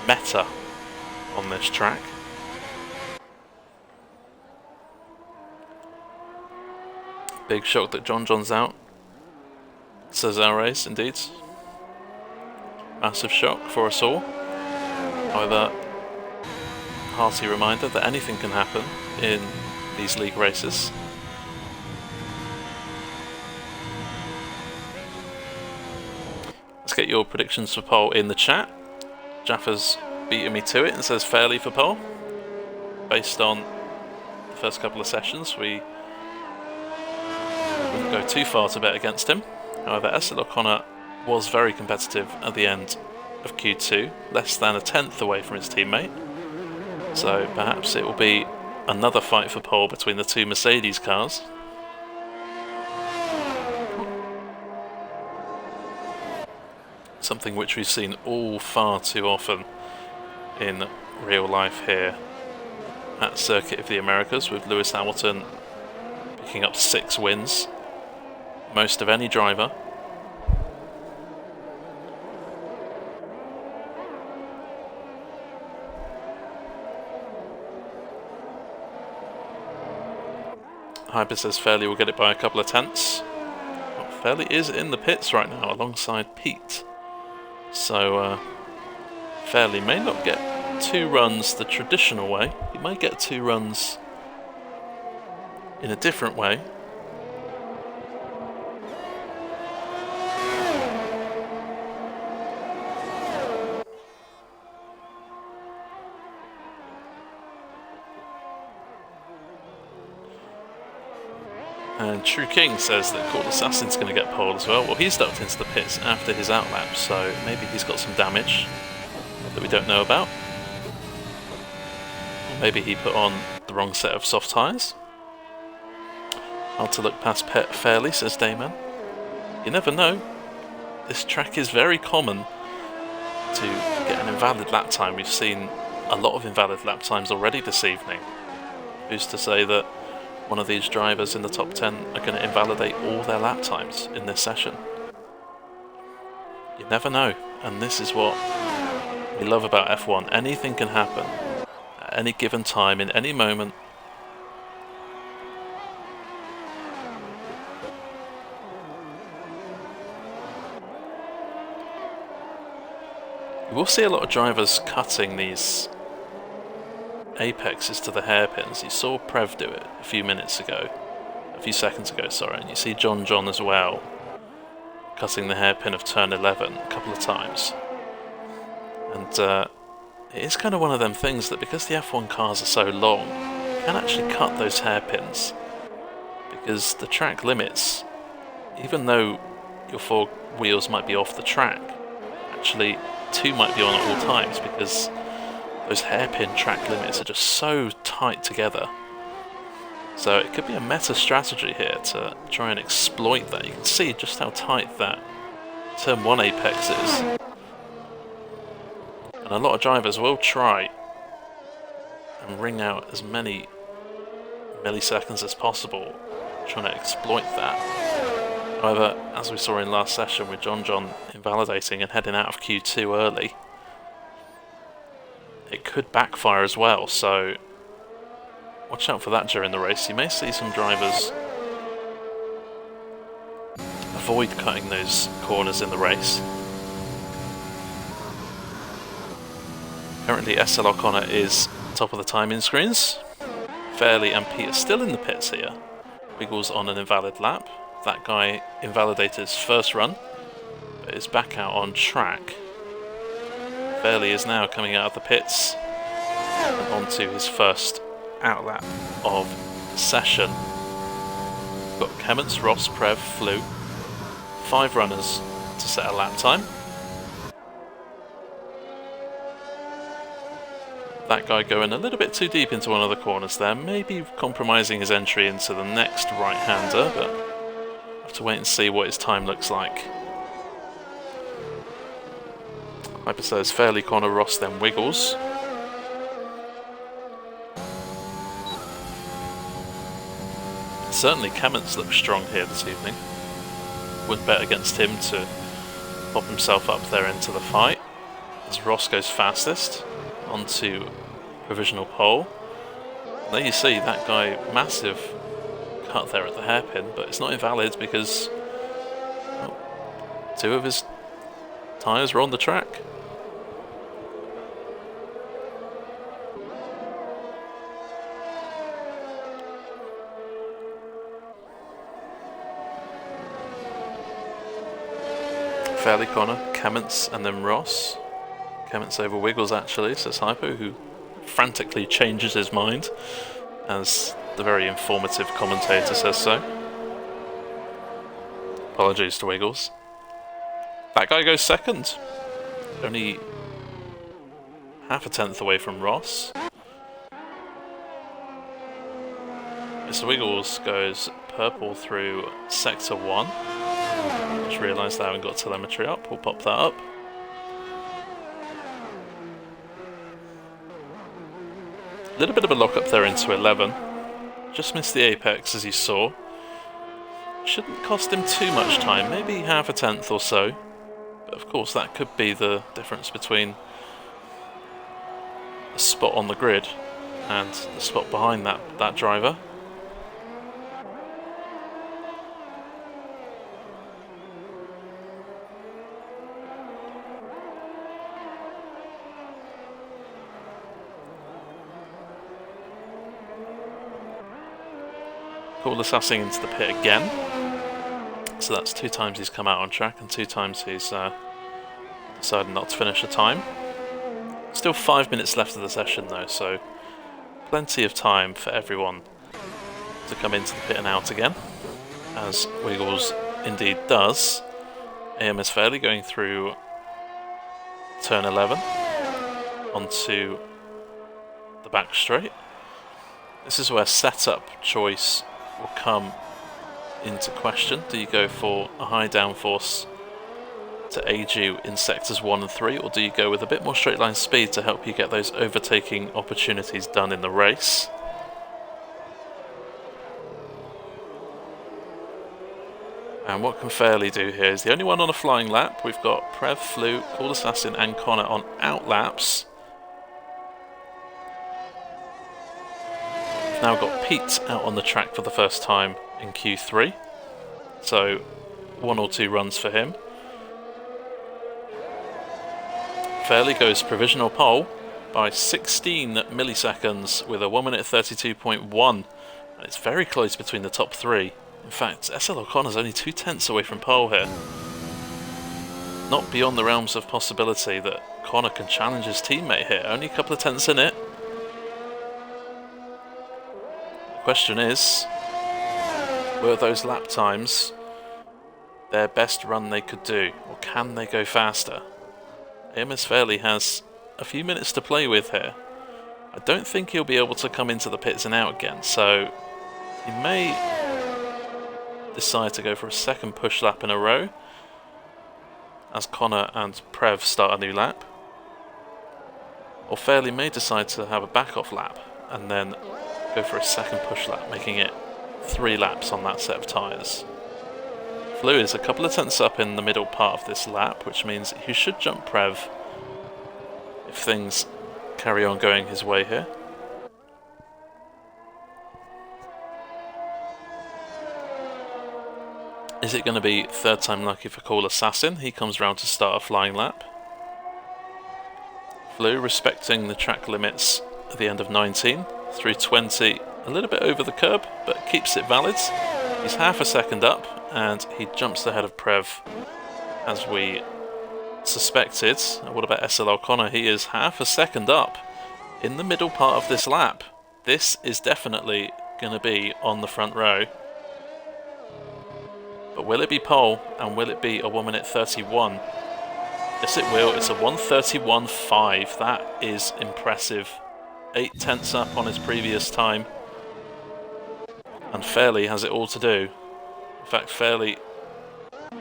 meta on this track. Big shock that John's out. Says our race, indeed. Massive shock for us all. However, hearty reminder that anything can happen in these league races. Let's get your predictions for pole in the chat. Jaffa's beating me to it and says fairly for pole. Based on the first couple of sessions, we wouldn't go too far to bet against him. However, Essel O'Connor was very competitive at the end of Q2, less than a tenth away from his teammate. So perhaps it will be another fight for pole between the two Mercedes cars. Something which we've seen all far too often in real life here at Circuit of the Americas, with Lewis Hamilton picking up 6 wins. Most of any driver. Hyper says Fairley will get it by a couple of tenths. Well, Fairley is in the pits right now alongside Pete. So Fairley may not get 2 runs the traditional way. He might get 2 runs in a different way. And True King says that Court Assassin's going to get pole as well. Well, he's ducked into the pits after his outlap, so maybe he's got some damage that we don't know about. Or maybe he put on the wrong set of soft tyres. Hard to look past Pet fairly, says Dayman. You never know. This track is very common to get an invalid lap time. We've seen a lot of invalid lap times already this evening. Who's to say that one of these drivers in the top 10 are going to invalidate all their lap times in this session? You never know, and this is what we love about F1. Anything can happen at any given time, in any moment. You will see a lot of drivers cutting these apexes to the hairpins. You saw Prev do it a few seconds ago, sorry, and you see John as well cutting the hairpin of turn 11 a couple of times. And it is kind of one of them things that, because the F1 cars are so long, you can actually cut those hairpins, because the track limits, even though your 4 wheels might be off the track, actually 2 might be on at all times, because those hairpin track limits are just so tight together. So it could be a meta strategy here to try and exploit that. You can see just how tight that turn 1 apex is. And a lot of drivers will try and wring out as many milliseconds as possible, trying to exploit that. However, as we saw in last session with John invalidating and heading out of Q2 early, it could backfire as well, so watch out for that during the race. You may see some drivers avoid cutting those corners in the race. Currently Essel O'Connor is top of the timing screens. Fairley and Pete are still in the pits here. Wiggles on an invalid lap. That guy invalidated his first run, but is back out on track. Fairley is now coming out of the pits and onto his first outlap of the session. Got Kemmons, Ross, Prev, Flew. 5 runners to set a lap time. That guy going a little bit too deep into one of the corners there, maybe compromising his entry into the next right-hander, but I'll have to wait and see what his time looks like. Hyper says Fairley, Connor, Ross, then Wiggles. Certainly Kemmons looks strong here this evening. Wouldn't bet against him to pop himself up there into the fight. As Ross goes fastest onto provisional pole. And there you see that guy, massive cut there at the hairpin, but it's not invalid because, well, 2 of his tyres were on the track. Fairley, Connor, Kemmons, and then Ross. Kemmons over Wiggles, actually, says Hypo, who frantically changes his mind, as the very informative commentator says so. Apologies to Wiggles. That guy goes second. Only half a tenth away from Ross. Mr. Wiggles goes purple through sector 1. Just realised I haven't got telemetry up, we'll pop that up. A little bit of a lock up there into 11. Just missed the apex as you saw. Shouldn't cost him too much time, maybe half a tenth or so. But of course that could be the difference between the spot on the grid and the spot behind that driver. Cool assessing into the pit again. So that's 2 times he's come out on track and 2 times he's decided not to finish a time. Still 5 minutes left of the session though, so plenty of time for everyone to come into the pit and out again, as Wiggles indeed does. AMS Fairley going through turn 11 onto the back straight. This is where setup choice will come into question. Do you go for a high downforce to aid you in sectors 1 and 3, or do you go with a bit more straight line speed to help you get those overtaking opportunities done in the race? And what can Fairley do here? He's the only one on a flying lap. We've got Prev, Flew, Cool Assassin and Connor on out laps. We've now got Pete out on the track for the first time in Q3. So 1 or 2 runs for him. Fairley goes provisional pole by 16 milliseconds with a 1 minute 32.1. And it's very close between the top 3. In fact, SL O'Connor's only 2 tenths away from pole here. Not beyond the realms of possibility that Connor can challenge his teammate here. Only a couple of tenths in it. The question is, were those lap times their best run they could do, or can they go faster? AMS Fairley has a few minutes to play with here. I don't think he'll be able to come into the pits and out again, so he may decide to go for a second push lap in a row as Connor and Prev start a new lap. Or Fairley may decide to have a back-off lap and then go for a second push lap, making it 3 laps on that set of tyres. Flew is a couple of tenths up in the middle part of this lap, which means he should jump Prev if things carry on going his way here. Is it going to be third time lucky for Cool Assassin? He comes round to start a flying lap. Flew respecting the track limits at the end of 19, through 20, a little bit over the curb, but keeps it valid. He's half a second up, and he jumps ahead of Prev, as we suspected. What about SL O'Connor? He is half a second up in the middle part of this lap. This is definitely going to be on the front row. But will it be pole, and will it be a 1 minute 31? Yes, it will. It's a 1:31.5. That is impressive. 8 tenths up on his previous time. And Fairley has it all to do. In fact, Fairley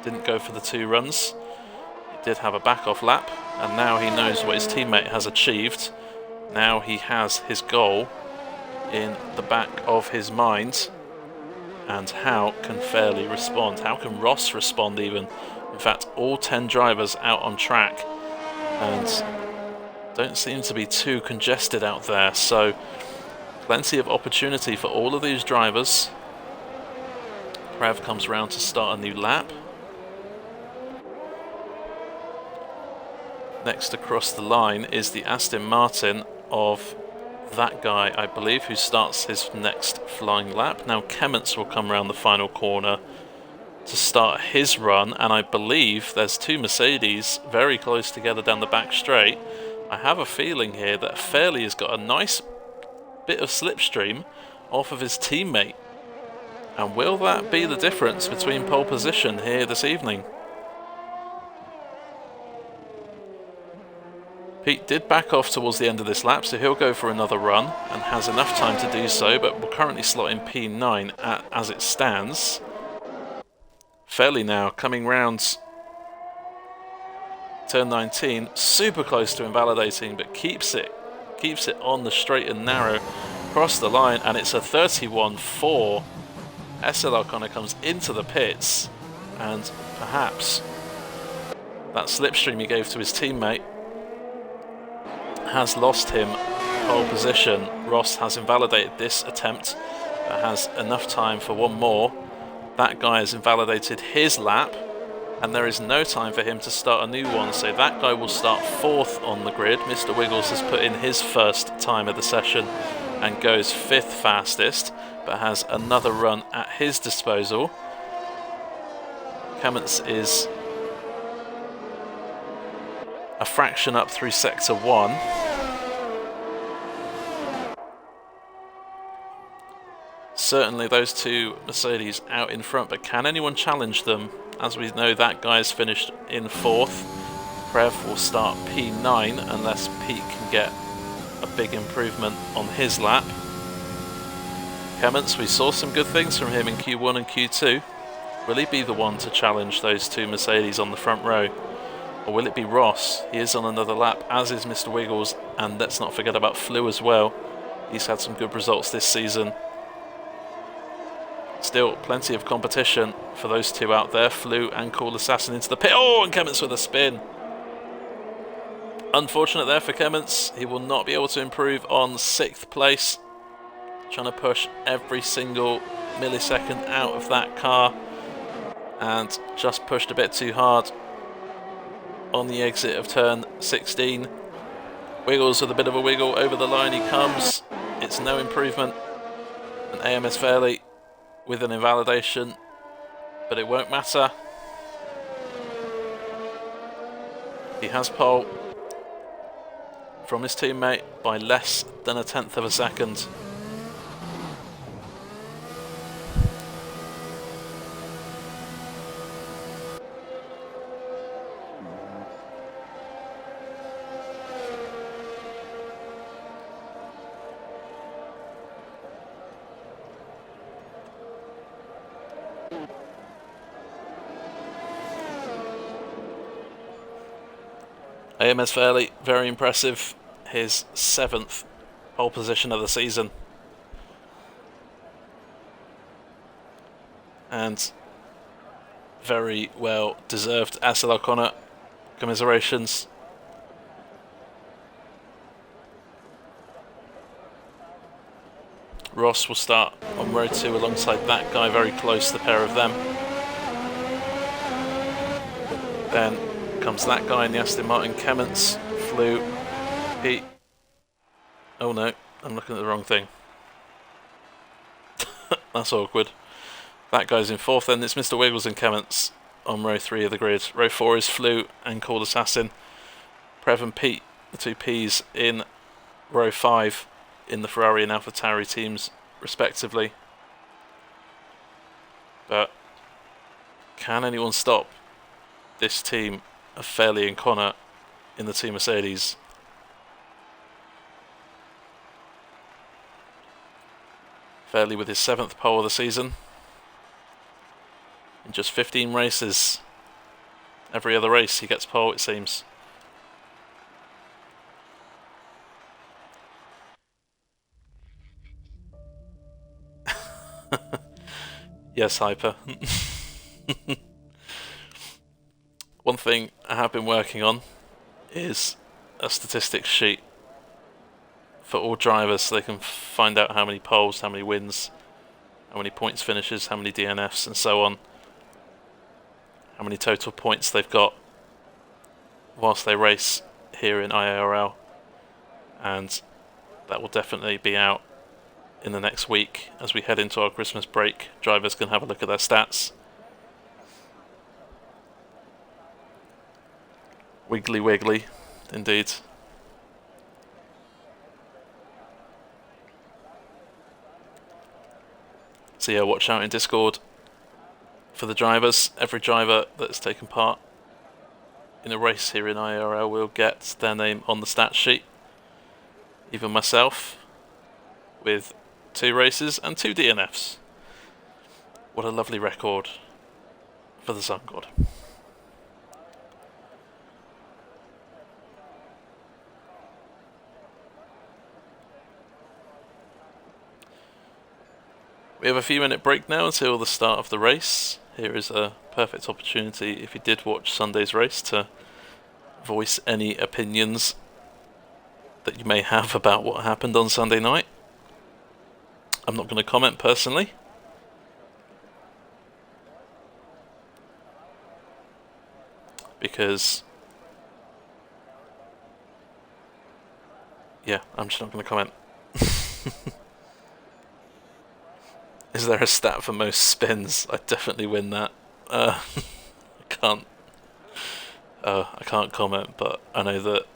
didn't go for the 2 runs. He did have a back-off lap, and now he knows what his teammate has achieved. Now he has his goal in the back of his mind. And how can Fairley respond? How can Ross respond even? In fact, all 10 drivers out on track and don't seem to be too congested out there, so plenty of opportunity for all of these drivers. Prev comes round to start a new lap. Next across the line is the Aston Martin of that guy, I believe, who starts his next flying lap. Now Kemmets will come around the final corner to start his run, and I believe there's 2 Mercedes very close together down the back straight. I have a feeling here that Fairley has got a nice bit of slipstream off of his teammate. And will that be the difference between pole position here this evening? Pete did back off towards the end of this lap, so he'll go for another run and has enough time to do so, but will currently slot in P9 as it stands. Fairley now coming round turn 19, super close to invalidating, but keeps it on the straight and narrow across the line, and it's a 31.4. SL O'Connor comes into the pits, and perhaps that slipstream he gave to his teammate has lost him pole position. Ross has invalidated this attempt, but has enough time for one more. That guy has invalidated his lap, and there is no time for him to start a new one, so that guy will start 4th on the grid. Mr. Wiggles has put in his first time of the session and goes 5th fastest, but has another run at his disposal. Kemmets is a fraction up through sector 1. Certainly those 2 Mercedes out in front, but can anyone challenge them? As we know, that guy's finished in 4th. Prev will start P9 unless Pete can get a big improvement on his lap. Kemmets, we saw some good things from him in Q1 and Q2. Will he be the one to challenge those 2 Mercedes on the front row? Or will it be Ross? He is on another lap, as is Mr. Wiggles, and let's not forget about Flew as well. He's had some good results this season. Still plenty of competition for those 2 out there. Flew and Cool Assassin into the pit. Oh, and Kemmets with a spin. Unfortunate there for Kemmets. He will not be able to improve on 6th place. Trying to push every single millisecond out of that car, and just pushed a bit too hard on the exit of turn 16. Wiggles with a bit of a wiggle over the line he comes. It's no improvement. And AMS Fairley with an invalidation, but it won't matter. He has pole from his teammate by less than 1/10 of a second. AMS Fairley, very impressive. His 7th pole position of the season. And very well deserved. SL O'Connor, commiserations. Ross will start on row 2 alongside that guy, very close, the pair of them. Then comes that guy in the Aston Martin, Kemmets, Flew, Pete. Oh no, I'm looking at the wrong thing. That's awkward. That guy's in 4th, then it's Mr. Wiggles and Kemmets on row 3 of the grid. Row 4 is Flew and Cool Assassin. Prev and Pete, the 2 Ps, in row 5 in the Ferrari and AlphaTauri teams respectively. But Can anyone stop this team of Fairley and Connor in the Team Mercedes? Fairley with his 7th pole of the season in just 15 races. Every other race he gets pole, it seems. Yes, Hyper. One thing I have been working on is a statistics sheet for all drivers so they can find out how many poles, how many wins, how many points finishes, how many DNFs, and so on. How many total points they've got whilst they race here in IIRL. And that will definitely be out in the next week as we head into our Christmas break. Drivers can have a look at their stats. Wiggly wiggly, indeed. So yeah, watch out in Discord for the drivers. Every driver that's taken part in a race here in IRL will get their name on the stat sheet. Even myself, with 2 races and 2 DNFs. What a lovely record for the Sun God. We have a few minute break now until the start of the race. Here is a perfect opportunity, if you did watch Sunday's race, to voice any opinions that you may have about what happened on Sunday night. I'm not going to comment personally. Because, yeah, I'm just not going to comment. Is there a stat for most spins? I definitely win that. I can't comment, but I know that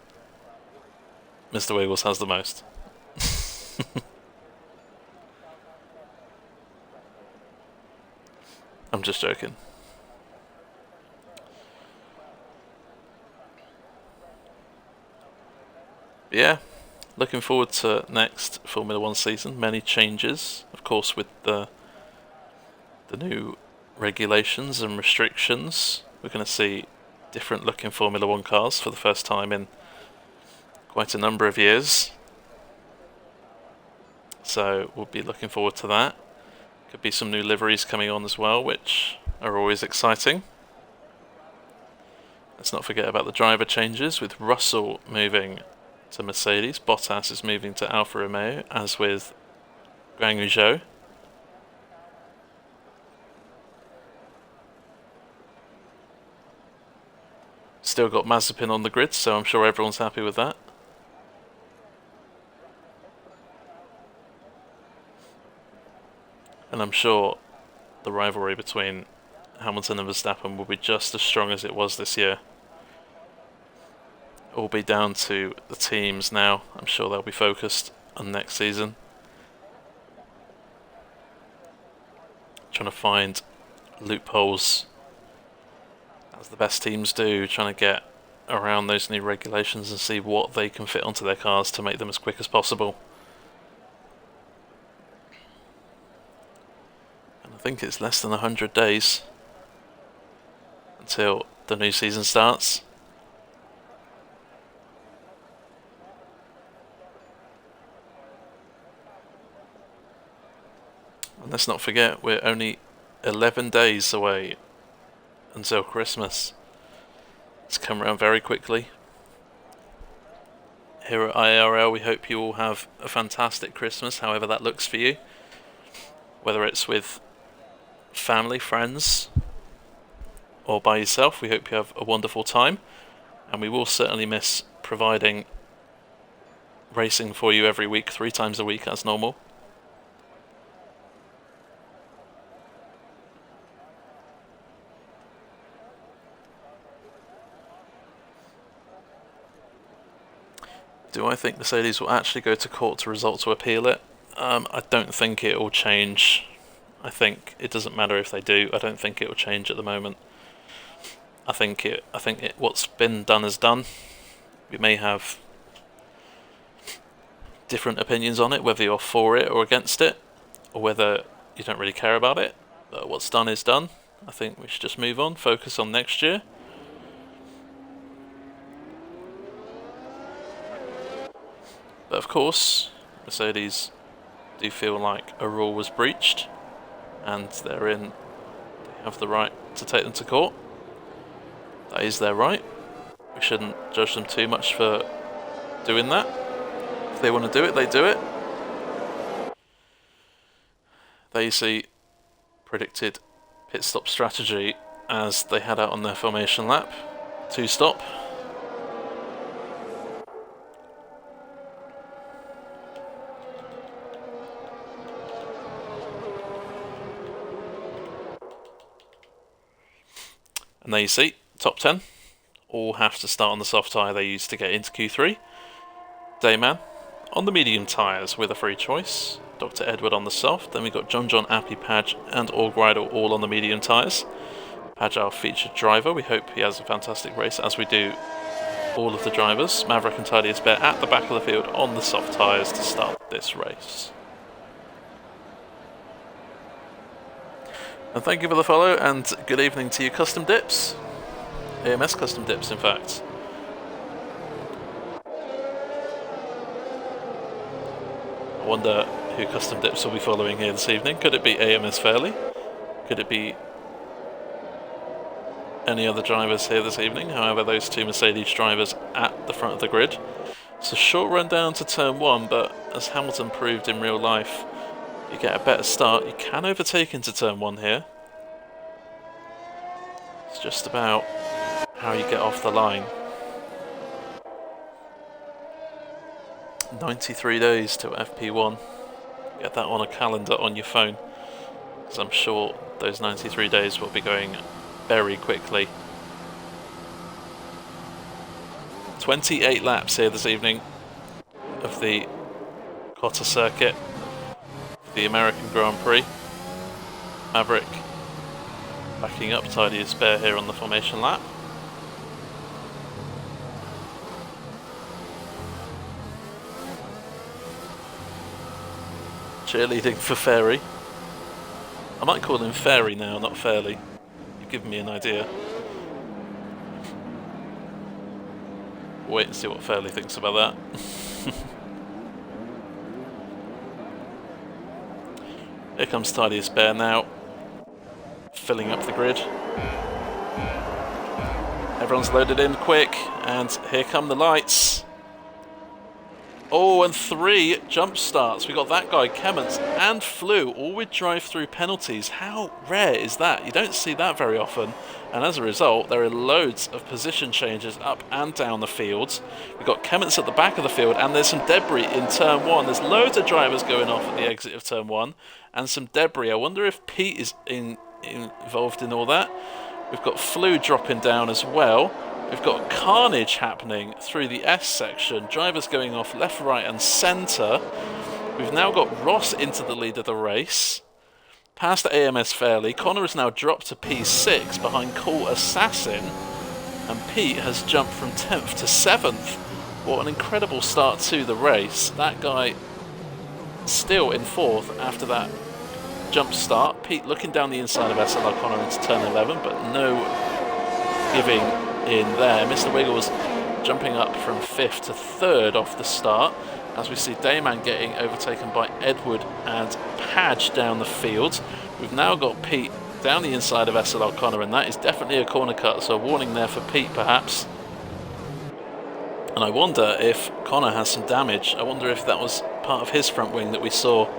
Mr. Wiggles has the most. I'm just joking. But yeah, looking forward to next Formula 1 season. Many changes, of course, with the new regulations and restrictions. We're going to see different looking Formula 1 cars for the first time in quite a number of years. So we'll be looking forward to that. Could be some new liveries coming on as well, which are always exciting. Let's not forget about the driver changes, with Russell moving to Mercedes. Bottas is moving to Alfa Romeo, as with Guan Yu Zhou. Still got Mazepin on the grid, so I'm sure everyone's happy with that. And I'm sure the rivalry between Hamilton and Verstappen will be just as strong as it was this year. It will be down to the teams now. I'm sure they'll be focused on next season. Trying to find loopholes, as the best teams do, trying to get around those new regulations and see what they can fit onto their cars to make them as quick as possible. And I think it's less than 100 days until the new season starts. And let's not forget, we're only 11 days away until Christmas. It's come around very quickly. Here at IIRL, we hope you all have a fantastic Christmas, however that looks for you. Whether it's with family, friends, or by yourself, we hope you have a wonderful time. And we will certainly miss providing racing for you every week, 3 times a week as normal. Do I think Mercedes will actually go to court to result to appeal it? I don't think it will change. I think it doesn't matter if they do. I don't think it will change at the moment. I think what's been done is done. We may have different opinions on it, whether you're for it or against it, or whether you don't really care about it. But what's done is done. I think we should just move on, focus on next year. But of course, Mercedes do feel like a rule was breached, and they have the right to take them to court. That is their right. We shouldn't judge them too much for doing that. If they want to do it, they do it. There you see predicted pit stop strategy as they head out on their formation lap. 2-stop. And there you see, top 10 all have to start on the soft tyre they used to get into Q3. Dayman on the medium tyres with a free choice. Dr. Edward on the soft. Then we've got John, Appy, Padge and Allgrider all on the medium tyres. Padge, our featured driver. We hope he has a fantastic race, as we do all of the drivers. Maverick and Tidiest Bear at the back of the field on the soft tyres to start this race. And thank you for the follow, and good evening to you, Custom Dips. AMS Custom Dips, in fact. I wonder who Custom Dips will be following here this evening. Could it be AMS Fairley? Could it be any other drivers here this evening? However, those two Mercedes drivers at the front of the grid. It's a short run down to turn 1, but as Hamilton proved in real life, you get a better start. You can overtake into turn 1 here. It's just about how you get off the line. 93 days to FP1. Get that on a calendar on your phone, because I'm sure those 93 days will be going very quickly. 28 laps here this evening of the Cotter circuit, the American Grand Prix. Maverick backing up Tidiest Bear here on the formation lap. Cheerleading for Fairy. I might call him Fairy now, not Fairly. You've given me an idea. Wait and see what Fairly thinks about that. Here comes Tidiest Bear now, filling up the grid. Everyone's loaded in quick, and here come the lights. Oh, and 3 jump starts. We got that guy, Kemmons, and Flew, all with drive-through penalties. How rare is that? You don't see that very often. And as a result, there are loads of position changes up and down the fields. We've got Kemmons at the back of the field, and there's some debris in turn 1. There's loads of drivers going off at the exit of turn 1, and some debris. I wonder if Pete is involved in all that. We've got Flew dropping down as well. We've got carnage happening through the S section. Drivers going off left, right and centre. We've now got Ross into the lead of the race. Past AMS Fairley. Connor has now dropped to P6 behind Cool Assassin. And Pete has jumped from 10th to 7th. What an incredible start to the race. That guy still in 4th after that jump start. Pete looking down the inside of SLR Connor into turn 11, but no giving in there. Mr. Wiggles jumping up from 5th to 3rd off the start, as we see Dayman getting overtaken by Edward and Padge down the field. We've now got Pete down the inside of SLR Connor, and that is definitely a corner cut, so a warning there for Pete perhaps. And I wonder if Connor has some damage. I wonder if that was part of his front wing that we saw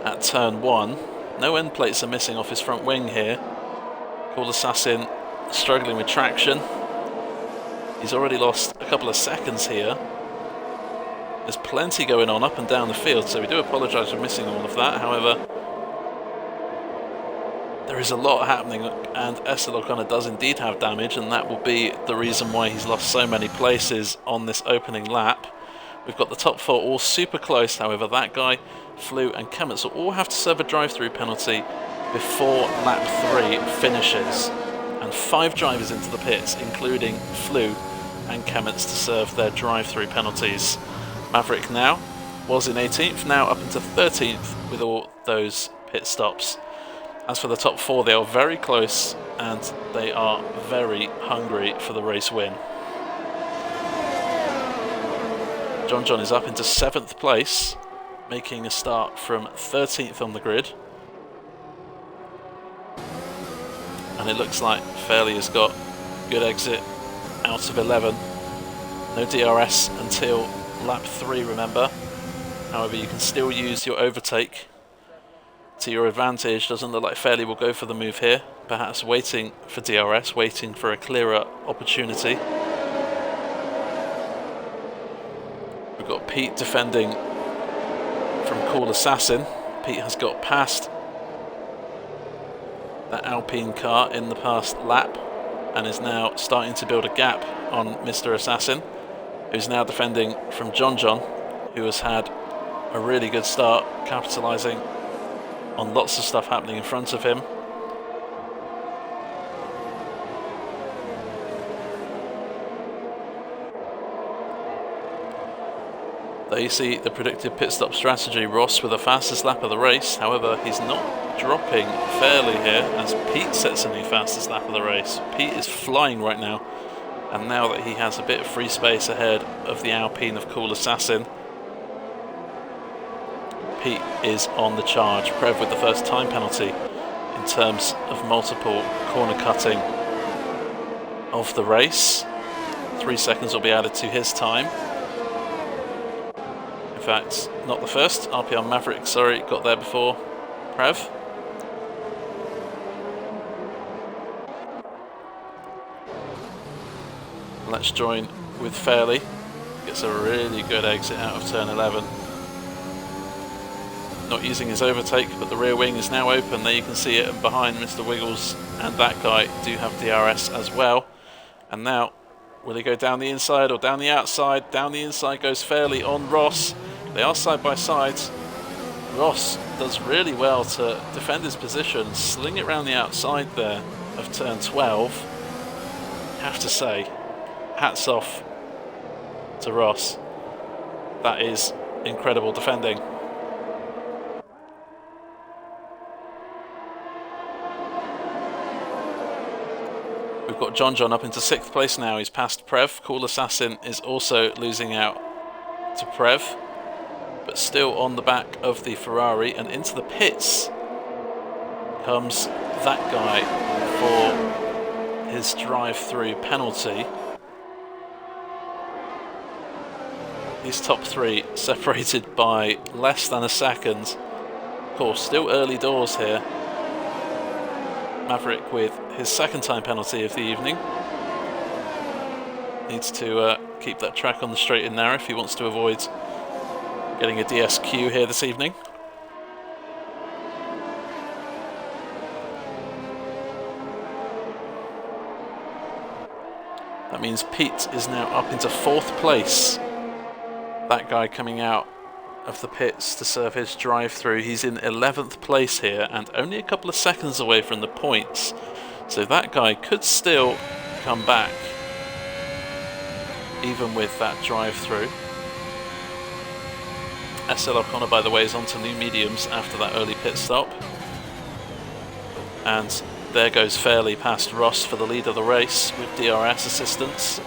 at turn 1. No end plates are missing off his front wing here. Cool Assassin struggling with traction. He's already lost a couple of seconds here. There's plenty going on up and down the field, so we do apologise for missing all of that. However, there is a lot happening, and Estelle O'Connor does indeed have damage, and that will be the reason why he's lost so many places on this opening lap. We've got the top 4 all super close, however. That guy, Flew and Kemmons will all have to serve a drive-through penalty before lap 3 finishes. And 5 drivers into the pits, including Flew and Kemmets, to serve their drive-through penalties. Maverick now was in 18th, now up into 13th with all those pit stops. As for the top 4, they are very close and they are very hungry for the race win. John is up into 7th place, making a start from 13th on the grid. And it looks like Fairley has got good exit out of 11. No DRS until lap 3, remember. However, you can still use your overtake to your advantage. Doesn't look like Fairley will go for the move here. Perhaps waiting for DRS, waiting for a clearer opportunity. We've got Pete defending from Cool Assassin. Pete has got past that Alpine car in the past lap and is now starting to build a gap on Mr. Assassin, who's now defending from John, who has had a really good start, capitalising on lots of stuff happening in front of him. There you see the predicted pit stop strategy. Ross with the fastest lap of the race. However, he's not dropping fairly here as Pete sets a new fastest lap of the race. Pete is flying right now, and now that he has a bit of free space ahead of the Alpine of Cool Assassin, Pete is on the charge. Prev with the first time penalty in terms of multiple corner cutting of the race. 3 seconds will be added to his time. In fact, not the first. RPR Maverick, sorry, got there before Prev. Let's join with Fairley. Gets a really good exit out of turn 11. Not using his overtake, but the rear wing is now open. There you can see it, and behind Mr. Wiggles and that guy do have DRS as well. And now, will he go down the inside or down the outside? Down the inside goes Fairley on Ross. They are side by side. Ross does really well to defend his position, sling it around the outside there of turn 12. Have to say, hats off to Ross. That is incredible defending. We've got John up into 6th place now. He's passed Prev. Cool Assassin is also losing out to Prev, but still on the back of the Ferrari, and into the pits comes that guy for his drive-through penalty. These top 3 separated by less than a second. Of course, still early doors here. Maverick with his second time penalty of the evening. Needs to keep that track on the straight and narrow if he wants to avoid getting a DSQ here this evening. That means Pete is now up into 4th place. That guy coming out of the pits to serve his drive-through. He's in 11th place here and only a couple of seconds away from the points. So that guy could still come back, even with that drive-through. SL O'Connor, by the way, is onto new mediums after that early pit stop. And there goes Fairley past Ross for the lead of the race with DRS assistance.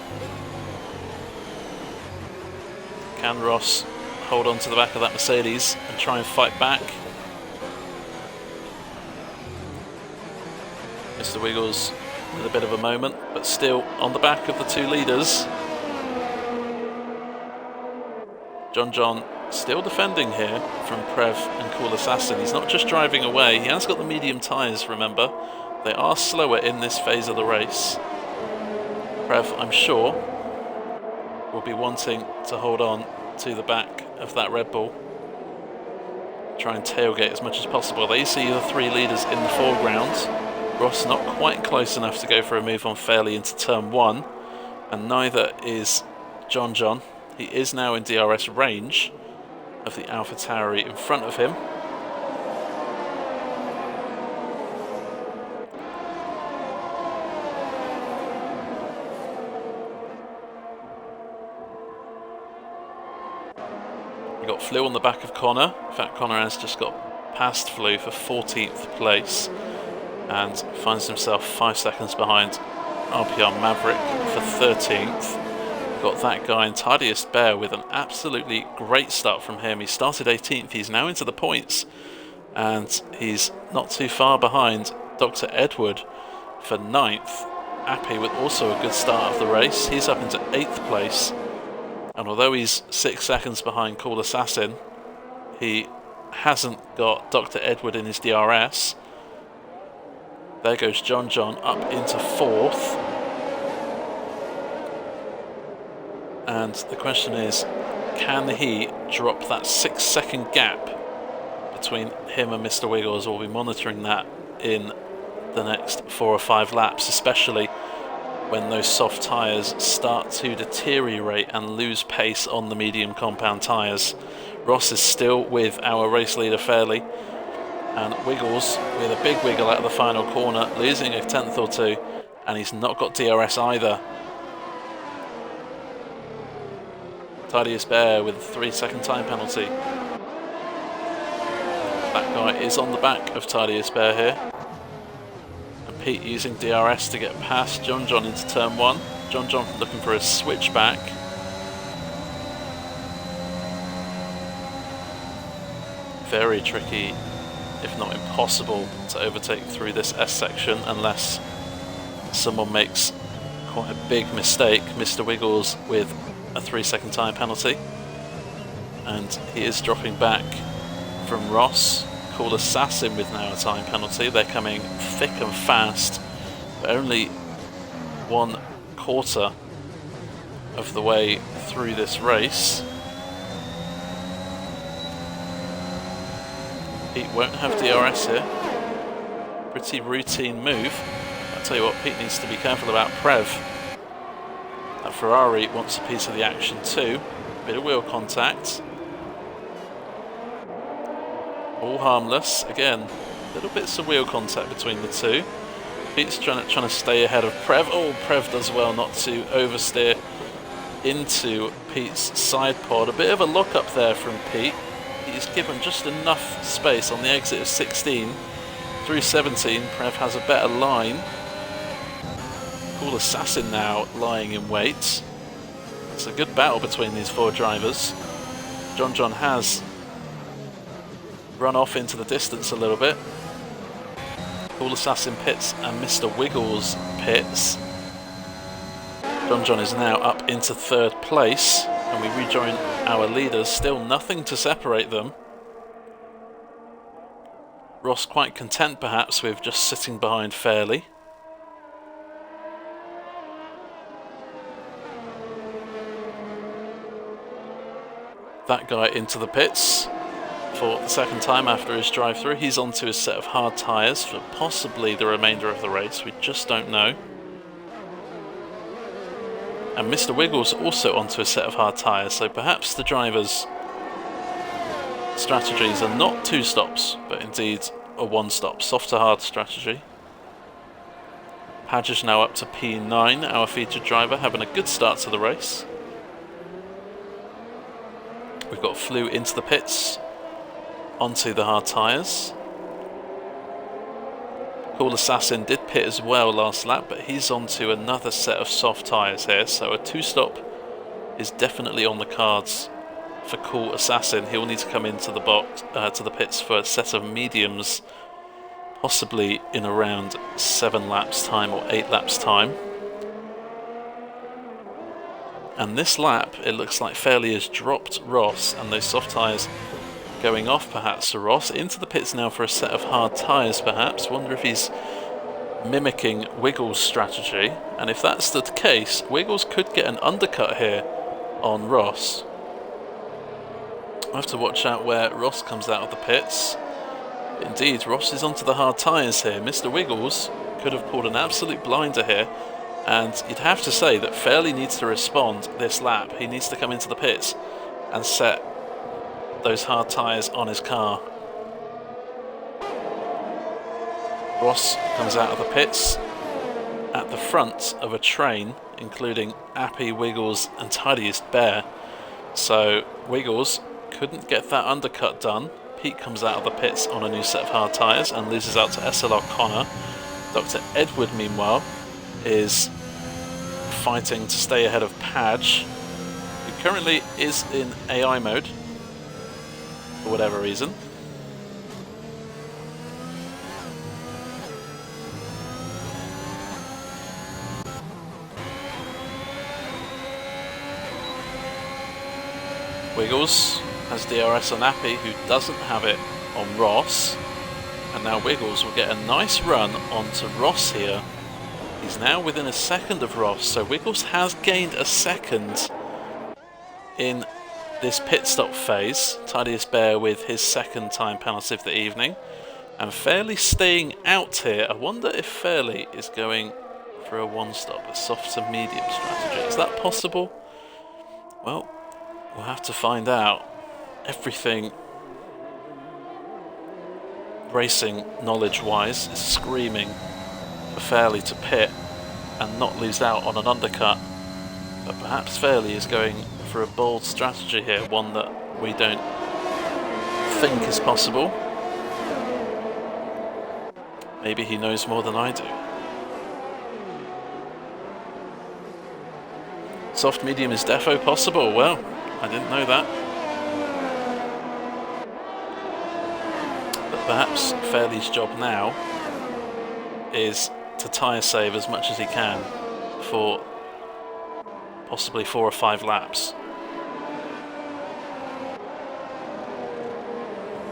Can Ross hold on to the back of that Mercedes and try and fight back? Mr. Wiggles with a bit of a moment, but still on the back of the 2 leaders. John still defending here from Prev and Cool Assassin. He's not just driving away, he has got the medium tyres, remember. They are slower in this phase of the race. Prev, I'm sure, will be wanting to hold on to the back of that Red Bull. Try and tailgate as much as possible. There you see the 3 leaders in the foreground. Ross not quite close enough to go for a move on Fairley into turn 1, and neither is John. He is now in DRS range of the AlphaTauri in front of him. got Flew on the back of Connor. In fact, Connor has just got past Flew for 14th place and finds himself 5 seconds behind RPR Maverick for 13th. We've got that guy and Tidiest Bear with an absolutely great start from him. He started 18th, he's now into the points, and he's not too far behind Dr. Edward for 9th. Appy with also a good start of the race. He's up into 8th place, and although he's 6 seconds behind Cool Assassin, he hasn't got Dr. Edward in his DRS. There goes John up into 4th. And the question is, can he drop that 6-second gap between him and Mr. Wiggles? We'll be monitoring that in the next 4 or 5 laps, especially when those soft tyres start to deteriorate and lose pace on the medium compound tyres. Ross is still with our race leader Fairley, and Wiggles with a big wiggle out of the final corner, losing a 10th or 2, and he's not got DRS either. Tidiest Bear with a 3-second time penalty. That guy is on the back of Tidiest Bear here. And Pete using DRS to get past John into turn 1. John looking for a switchback. Very tricky, if not impossible, to overtake through this S section unless someone makes quite a big mistake. Mr. Wiggles with a 3-second time penalty, and he is dropping back from Ross. Cool Assassin with now a time penalty. They're coming thick and fast, but only 1/4 of the way through this race. Pete won't have DRS here. Pretty routine move. I'll tell you what, Pete needs to be careful about Prev. That Ferrari wants a piece of the action too. Bit of wheel contact. All harmless. Again, little bits of wheel contact between the two. Pete's trying to stay ahead of Prev. Oh, Prev does well not to oversteer into Pete's side pod. A bit of a lock up there from Pete. He's given just enough space on the exit of 16. Through 17, Prev has a better line. Cool Assassin now lying in wait. It's a good battle between these 4 drivers. John has run off into the distance a little bit. Cool Assassin pits and Mr. Wiggles pits. John is now up into 3rd place, and we rejoin our leaders. Still nothing to separate them. Ross quite content perhaps with just sitting behind Fairley. That guy into the pits for the 2nd time after his drive-through. He's onto his set of hard tyres for possibly the remainder of the race. We just don't know. And Mr. Wiggles also onto a set of hard tyres, so perhaps the drivers' strategies are not 2 stops, but indeed a 1 stop, soft to hard strategy. Padge is now up to P9, our featured driver, having a good start to the race. We've got Flew into the pits, onto the hard tyres. Cool Assassin did pit as well last lap, but he's onto another set of soft tyres here, so a 2-stop is definitely on the cards for Cool Assassin. He'll need to come into the box, to the pits for a set of mediums, possibly in around 7 laps time or 8 laps time. And this lap, it looks like Fairley has dropped Ross, and those soft tyres going off perhaps to Ross. Into the pits now for a set of hard tyres perhaps. Wonder if he's mimicking Wiggles' strategy. And if that's the case, Wiggles could get an undercut here on Ross. I'll have to watch out where Ross comes out of the pits. Indeed, Ross is onto the hard tyres here. Mr. Wiggles could have pulled an absolute blinder here. And you'd have to say that Fairley needs to respond this lap. He needs to come into the pits and set those hard tyres on his car. Ross comes out of the pits at the front of a train, including Appy, Wiggles and Tidiest Bear. So Wiggles couldn't get that undercut done. Pete comes out of the pits on a new set of hard tyres and loses out to SLR Connor. Dr. Edward, meanwhile, is fighting to stay ahead of Padge, who currently is in AI mode for whatever reason. Wiggles has DRS on Appy, who doesn't have it on Ross, and now Wiggles will get a nice run onto Ross here. He's now within a second of Ross, so Wiggles has gained a second in this pit stop phase. Tidiest Bear with his second time penalty of the evening, and Fairley staying out here. I wonder if Fairley is going for a one-stop, a soft to medium strategy. Is that possible? Well, we'll have to find out. Everything racing knowledge-wise is screaming for Fairley to pit and not lose out on an undercut, but perhaps Fairley is going for a bold strategy here, one that we don't think is possible. Maybe he knows more than I do. Soft medium is defo possible. Well, I didn't know that. But perhaps Fairley's job now is to tyre save as much as he can for possibly 4 or 5 laps.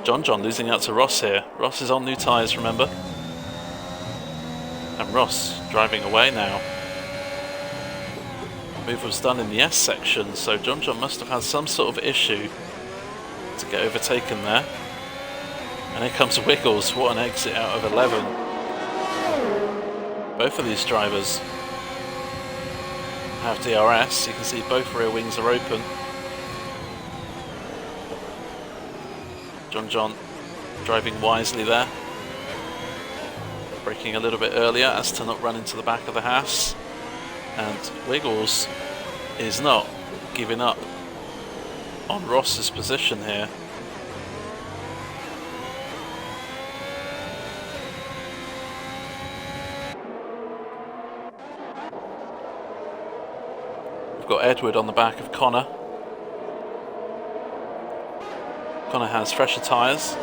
John losing out to Ross here. Ross is on new tyres, remember? And Ross driving away now. Move was done in the S section, so John must have had some sort of issue to get overtaken there. And here comes Wiggles. What an exit out of 11. Both of these drivers have DRS. You can see both rear wings are open. John driving wisely there. Braking a little bit earlier as to not run into the back of the Haas. And Wiggles is not giving up on Ross's position here. We've got Edward on the back of Connor. Connor has fresher tyres.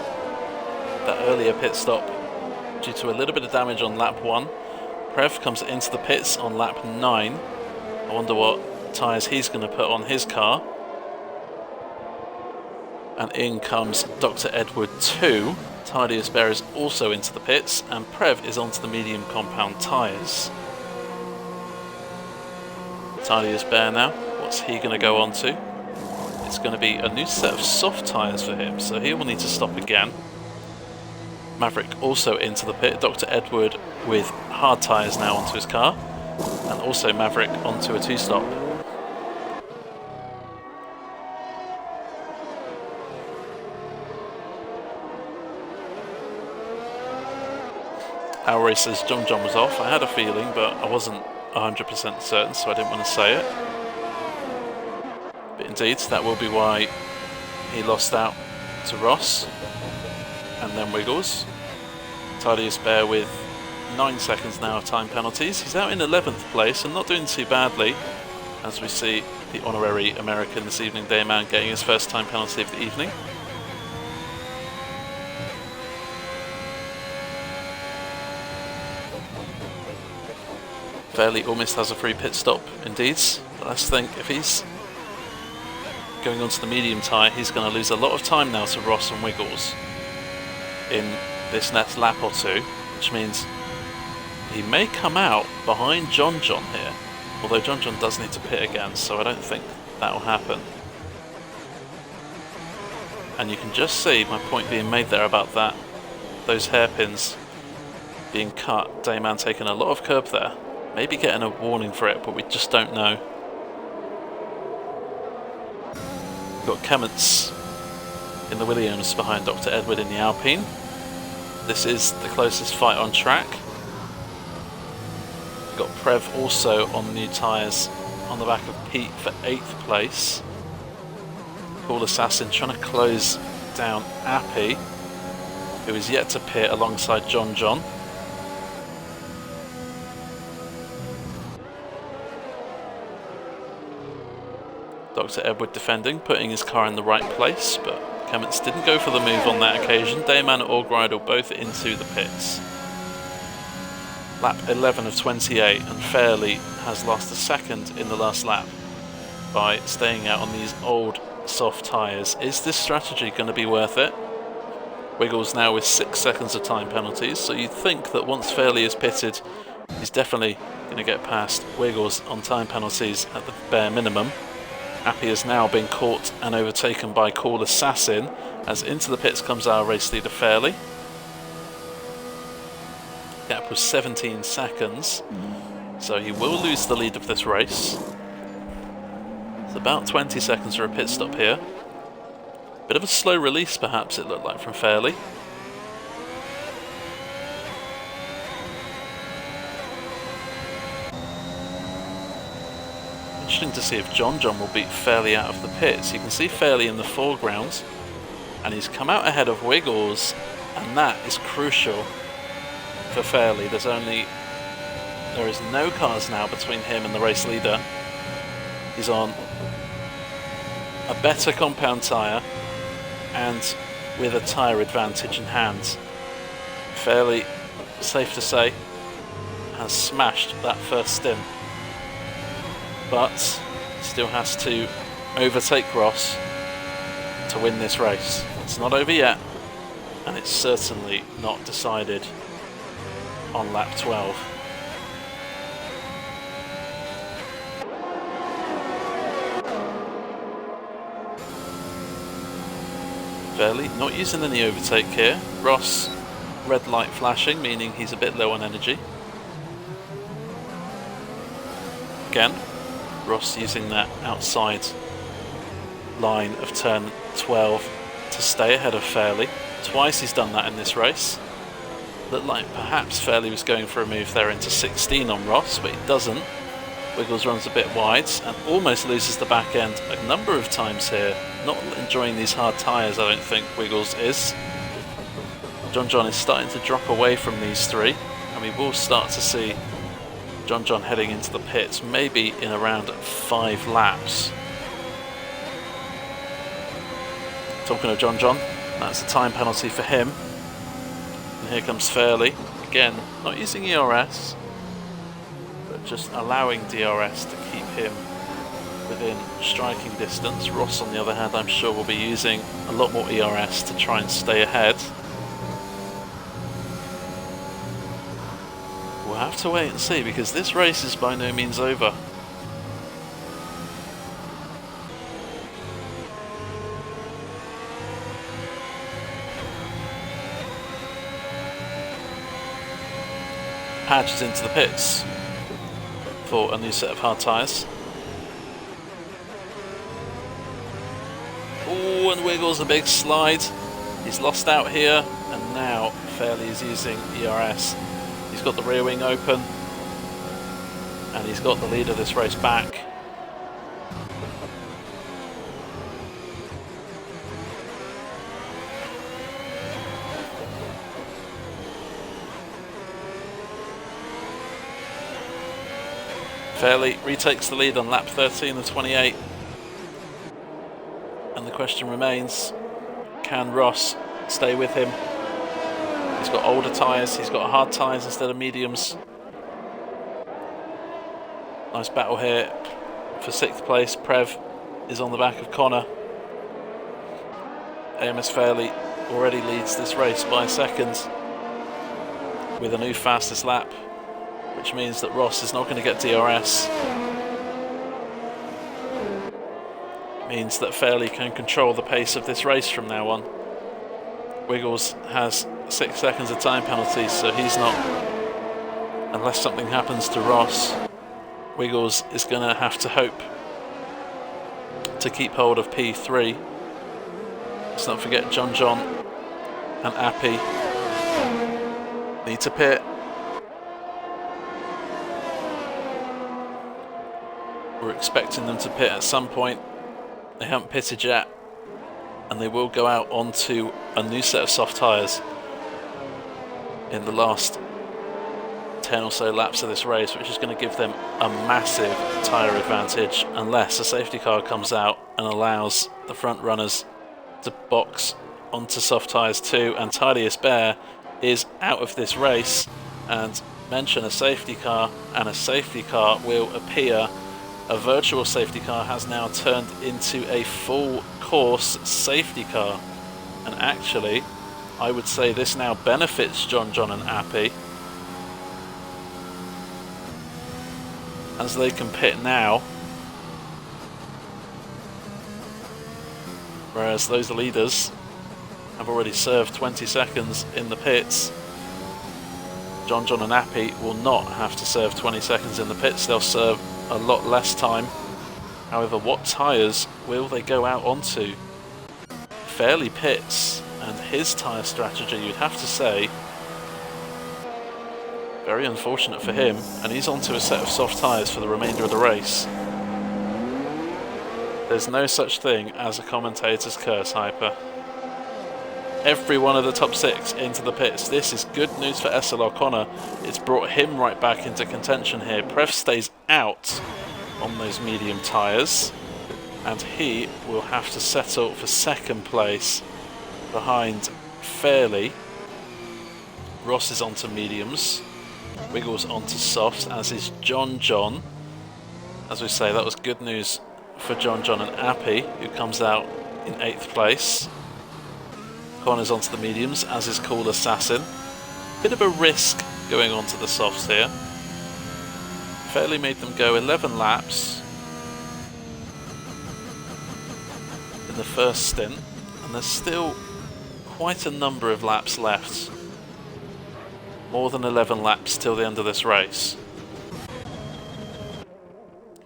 That earlier pit stop due to a little bit of damage on lap 1. Prev comes into the pits on lap 9. I wonder what tyres he's going to put on his car. And in comes Dr. Edward 2. Tidiest Bear is also into the pits, and Prev is onto the medium compound tyres. Tidiest Bear now, what's he going to go on to? It's going to be a new set of soft tyres for him, so he will need to stop again. Maverick also into the pit. Dr. Edward with hard tyres now onto his car, and also Maverick onto a 2-stop. Our racer's John was off. I had a feeling, but I wasn't 100% certain, so I didn't want to say it. But indeed, that will be why he lost out to Ross. And then Wiggles. Tidiest Bear with 9 seconds now of time penalties. He's out in 11th place and not doing too badly, as we see the honorary American this evening, Dayman, getting his first time penalty of the evening. Fairley almost has a free pit stop indeed. But let's think, if he's going onto the medium tyre, he's going to lose a lot of time now to Ross and Wiggles in this next lap or two, which means he may come out behind John here, although John does need to pit again, so I don't think that will happen. And you can just see my point being made there about that, those hairpins being cut. Dayman taking a lot of curb there, maybe getting a warning for it, but we just don't know. We've got Kemmets in the Williams behind Dr. Edward in the Alpine. This is the closest fight on track. We've got Prev also on new tyres on the back of Pete for 8th place. Cool Assassin trying to close down Appy, who is yet to pit alongside John. Dr. Edward defending, putting his car in the right place, but Kemmets didn't go for the move on that occasion. Dayman and Allgridle both into the pits. Lap 11 of 28, and Fairley has lost a second in the last lap by staying out on these old soft tyres. Is this strategy going to be worth it? Wiggles now with 6 seconds of time penalties, so you'd think that once Fairley is pitted, he's definitely going to get past Wiggles on time penalties at the bare minimum. Appy has now been caught and overtaken by Cool Assassin, as into the pits comes our race leader Fairley. Gap was 17 seconds, so he will lose the lead of this race. It's about 20 seconds for a pit stop here. Bit of a slow release perhaps it looked like from Fairley. Interesting to see if John will beat Fairley out of the pits. You can see Fairley in the foreground, and he's come out ahead of Wiggles, and that is crucial for Fairley. There is no cars now between him and the race leader. He's on a better compound tyre and with a tyre advantage in hand. Fairley, safe to say, has smashed that first stint, but still has to overtake Ross to win this race. It's not over yet, and it's certainly not decided on lap 12. Fairley not using any overtake here. Ross, red light flashing, meaning he's a bit low on energy. Again, Ross using that outside line of turn 12 to stay ahead of Fairley. Twice he's done that in this race. Looked like perhaps Fairley was going for a move there into 16 on Ross, but he doesn't. Wiggles runs a bit wide and almost loses the back end a number of times here. Not enjoying these hard tyres, I don't think Wiggles is. John is starting to drop away from these three, and we will start to see John heading into the pits, maybe in around 5 laps. Talking of John, that's a time penalty for him. And here comes Fairley, again, not using ERS, but just allowing DRS to keep him within striking distance. Ross, on the other hand, I'm sure will be using a lot more ERS to try and stay ahead. We'll have to wait and see, because this race is by no means over. Hatch is into the pits for a new set of hard tyres. Oh, and Wiggles a big slide. He's lost out here, and now Fairley is using ERS. He's got the rear wing open, and he's got the lead of this race back. Fairley retakes the lead on lap 13 of 28. And the question remains, can Ross stay with him? He's got older tyres, he's got hard tyres instead of mediums. Nice battle here for 6th place. Prev is on the back of Connor. AMS Fairley already leads this race by a second with a new fastest lap, which means that Ross is not going to get DRS. It means that Fairley can control the pace of this race from now on. Wiggles has 6 seconds of time penalty, so he's not, unless something happens to Ross, Wiggles is going to have to hope to keep hold of P3. Let's not forget John and Appy need to pit. We're expecting them to pit at some point. They haven't pitted yet. and they will go out onto a new set of soft tyres in the last 10 or so laps of this race, which is going to give them a massive tyre advantage unless a safety car comes out and allows the front runners to box onto soft tyres too. And Tiniest Bear is out of this race, and mention a safety car and a safety car will appear. A virtual safety car has now turned into a full course safety car, and actually I would say this now benefits John and Appy, as they can pit now, whereas those leaders have already served 20 seconds in the pits. John and Appy will not have to serve 20 seconds in the pits, they'll serve a lot less time. However, what tyres will they go out onto? Fairly pits, and his tyre strategy, you'd have to say, very unfortunate for him, and he's onto a set of soft tyres for the remainder of the race. There's no such thing as a commentator's curse, Hyper. Every one of the top 6 into the pits. This is good news for SL O'Connor. It's brought him right back into contention here. Prev stays out on those medium tyres, and he will have to settle for second place behind Fairley. Ross is onto mediums. Wiggles onto softs, as is John. As we say, that was good news for John and Appy, who comes out in 8th place. Connor's onto the mediums, as is Cool Assassin. Bit of a risk going on to the softs here. Fairly made them go 11 laps in the first stint, and there's still quite a number of laps left. More than 11 laps till the end of this race.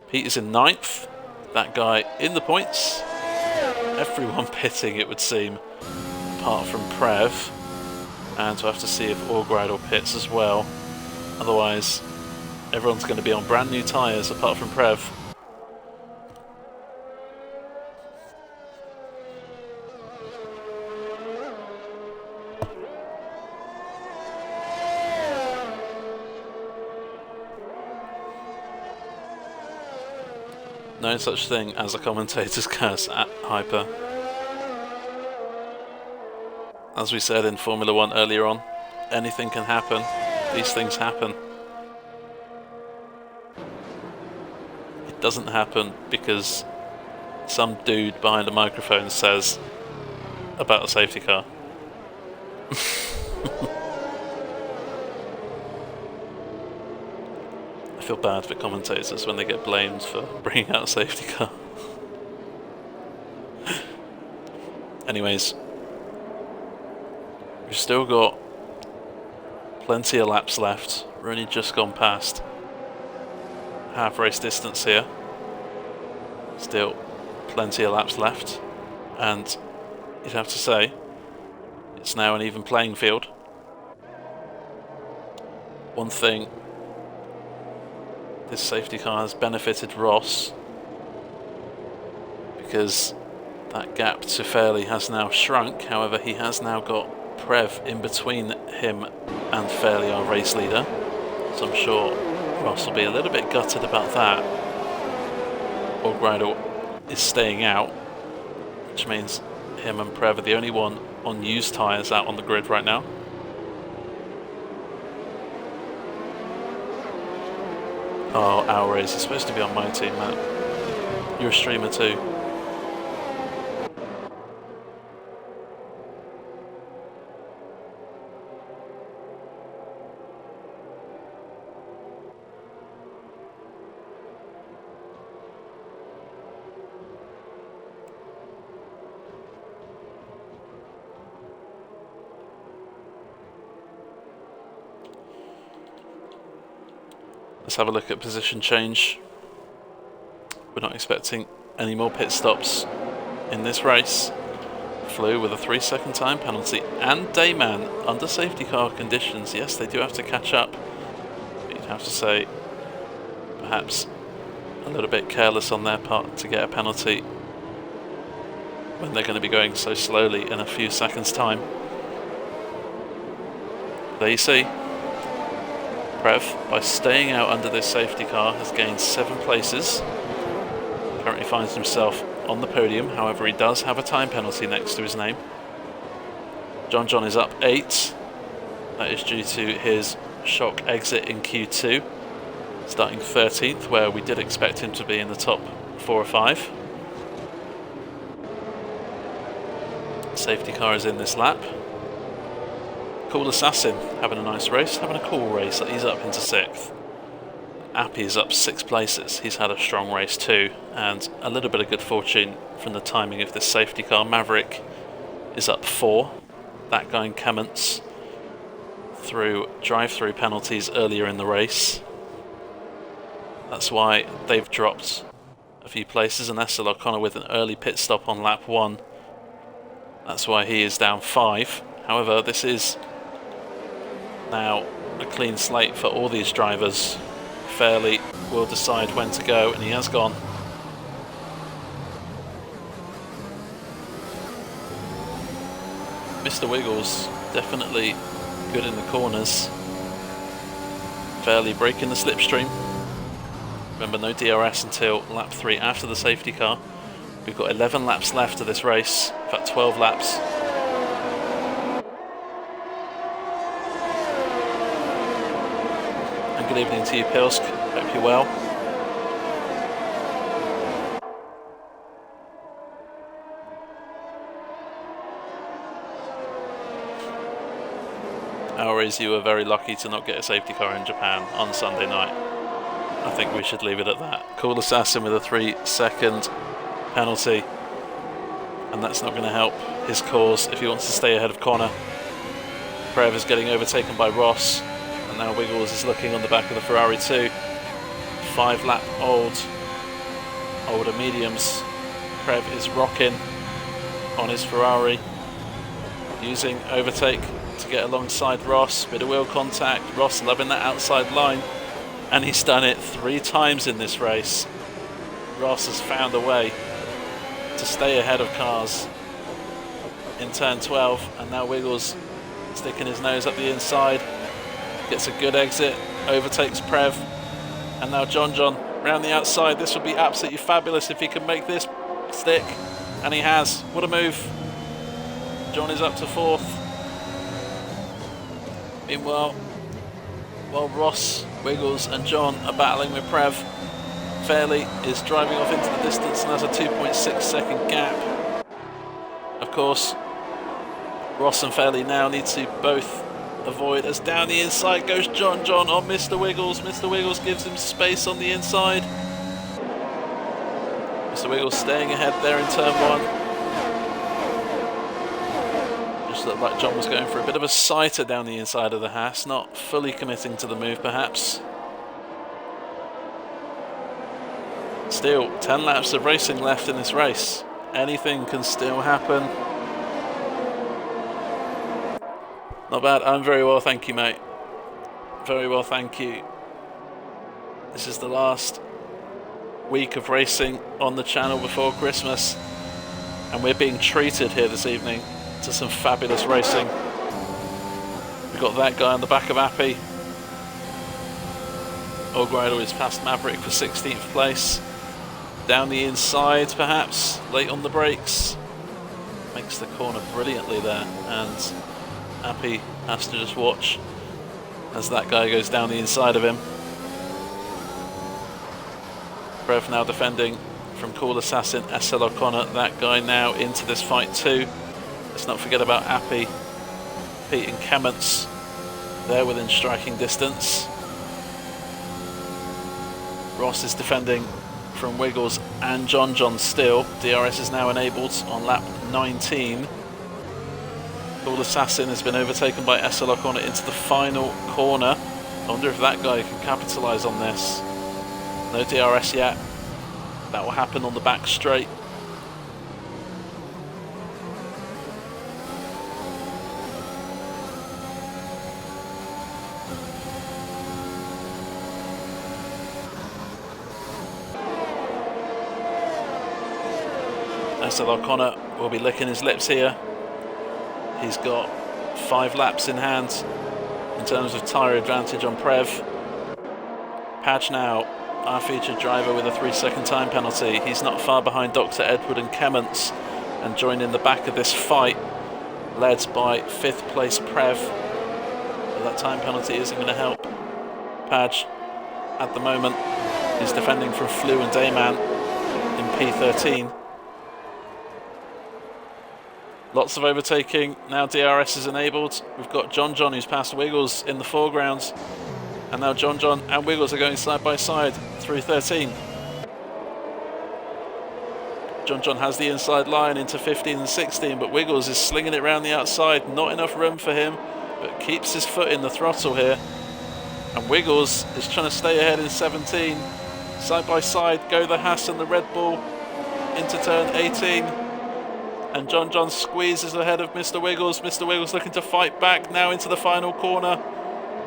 Pete is in 9th, that guy in the points. Everyone pitting, it would seem, apart from Prev, and we'll have to see if Orgridle pits as well. Otherwise, everyone's going to be on brand new tyres apart from Prev. No such thing as a commentator's curse at Hyper. As we said in Formula 1 earlier on, anything can happen. These things happen. It doesn't happen because some dude behind a microphone says about a safety car. I feel bad for commentators when they get blamed for bringing out a safety car. Anyways, we've still got plenty of laps left. We're only just gone past half race distance here. Still plenty of laps left, and you'd have to say it's now an even playing field. One thing, this safety car has benefited Ross because that gap to Fairley has now shrunk. However, he has now got Prev in between him and Fairley, our race leader, so I'm sure Ross will be a little bit gutted about that. Orgridle is staying out, which means him and Prev are the only one on used tyres out on the grid right now. Oh, our race is supposed to be on my team, Matt. You're a streamer too. Let's have a look at position change. We're not expecting any more pit stops in this race. Flew with a 3-second time penalty, and Dayman under safety car conditions. Yes, they do have to catch up, but you'd have to say perhaps a little bit careless on their part to get a penalty when they're going to be going so slowly in a few seconds' time. There you see, Prev, by staying out under this safety car, has gained 7 places. Currently finds himself on the podium, however he does have a time penalty next to his name. John is up 8. That is due to his shock exit in Q2, starting 13th, where we did expect him to be in the top 4 or 5. Safety car is in this lap. Cool Assassin having a nice race, having a cool race. He's up into 6th. Appy is up 6 places. He's had a strong race too, and a little bit of good fortune from the timing of this safety car. Maverick is up 4. That guy in Cummins through drive-through penalties earlier in the race. That's why they've dropped a few places, and Essel O'Connor with an early pit stop on lap 1. That's why he is down 5. However, this is now a clean slate for all these drivers. Fairley will decide when to go, and he has gone. Mr. Wiggles definitely good in the corners. Fairley breaking the slipstream. Remember, no DRS until lap 3 after the safety car. We've got 11 laps left of this race, in fact 12 laps. And good evening to you, Pilsk, hope you're well. Whereas you were very lucky to not get a safety car in Japan on Sunday night. I think we should leave it at that. Cool Assassin with a 3-second penalty, and that's not going to help his cause if he wants to stay ahead of Connor. Prev is getting overtaken by Ross, and now Wiggles is looking on the back of the Ferrari too. 5 lap older mediums. Prev is rocking on his Ferrari, using overtake to get alongside Ross. Bit of wheel contact. Ross loving that outside line, and he's done it 3 times in this race. Ross has found a way to stay ahead of cars in turn 12, and now Wiggles sticking his nose up the inside, gets a good exit, overtakes Prev, and now John round the outside. This would be absolutely fabulous if he can make this stick, and he has. What a move. John is up to 4th. Meanwhile, while Ross, Wiggles and John are battling with Prev, Fairley is driving off into the distance and has a 2.6 second gap. Of course, Ross and Fairley now need to both avoid, as down the inside goes John on Mr. Wiggles. Mr. Wiggles gives him space on the inside. Mr. Wiggles staying ahead there in turn 1. Looked like John was going for a bit of a sighter down the inside of the Haas, not fully committing to the move perhaps. Still, 10 laps of racing left in this race. Anything can still happen. Not bad. I'm very well, thank you, mate. Very well, thank you. This is the last week of racing on the channel before Christmas, and we're being treated here this evening to some fabulous racing. We've got that guy on the back of Appy. Ogrider is past Maverick for 16th place. Down the inside perhaps, late on the brakes. Makes the corner brilliantly there, and Appy has to just watch as that guy goes down the inside of him. Prev now defending from Cool Assassin, Essel O'Connor. That guy now into this fight too. Let's not forget about Appy, Pete and Kemmets. They're within striking distance. Ross is defending from Wiggles and John still. DRS is now enabled on lap 19. Cool Assassin has been overtaken by Essel O'Connor into the final corner. I wonder if that guy can capitalise on this. No DRS yet. That will happen on the back straight. SL O'Connor will be licking his lips here. He's got 5 laps in hand in terms of tyre advantage on Prev. Padge now, our featured driver, with a 3-second time penalty. He's not far behind Dr. Edward and Kemmons, and joining the back of this fight, led by 5th place Prev. But that time penalty isn't going to help Padge at the moment. He's defending from Flew and Dayman in P13. Lots of overtaking. Now DRS is enabled. We've got John who's passed Wiggles in the foreground. And now John and Wiggles are going side by side through 13. John has the inside line into 15 and 16, but Wiggles is slinging it around the outside. Not enough room for him, but keeps his foot in the throttle here. And Wiggles is trying to stay ahead in 17. Side by side go the Haas and the Red Bull into turn 18. And John squeezes ahead of Mr. Wiggles. Mr. Wiggles looking to fight back now into the final corner.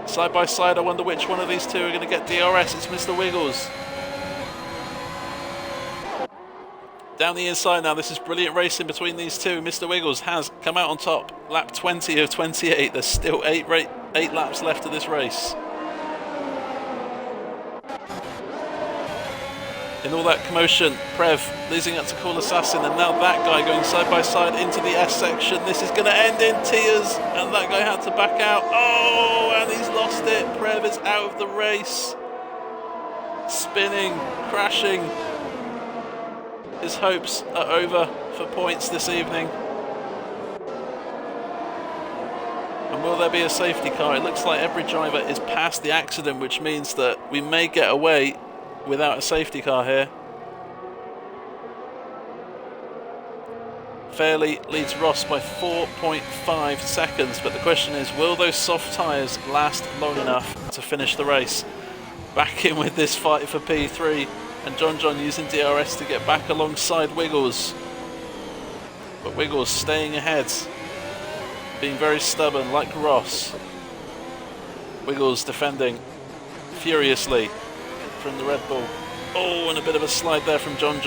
Side by side, I wonder which one of these two are going to get DRS. It's Mr. Wiggles. Down the inside now, this is brilliant racing between these two. Mr. Wiggles has come out on top. Lap 20 of 28. There's still 8 laps left of this race. In all that commotion, Prev losing out to Cool Assassin, and now that guy going side by side into the S section. This is going to end in tears, and that guy had to back out. Oh, and he's lost it. Prev is out of the race. Spinning, crashing. His hopes are over for points this evening. And will there be a safety car? It looks like every driver is past the accident, which means that we may get away without a safety car here. Fairley leads Ross by 4.5 seconds, but the question is, will those soft tyres last long enough to finish the race? Back in with this fight for P3, and John using DRS to get back alongside Wiggles. But Wiggles staying ahead, being very stubborn like Ross. Wiggles defending furiously from the Red Bull. Oh, and a bit of a slide there from John.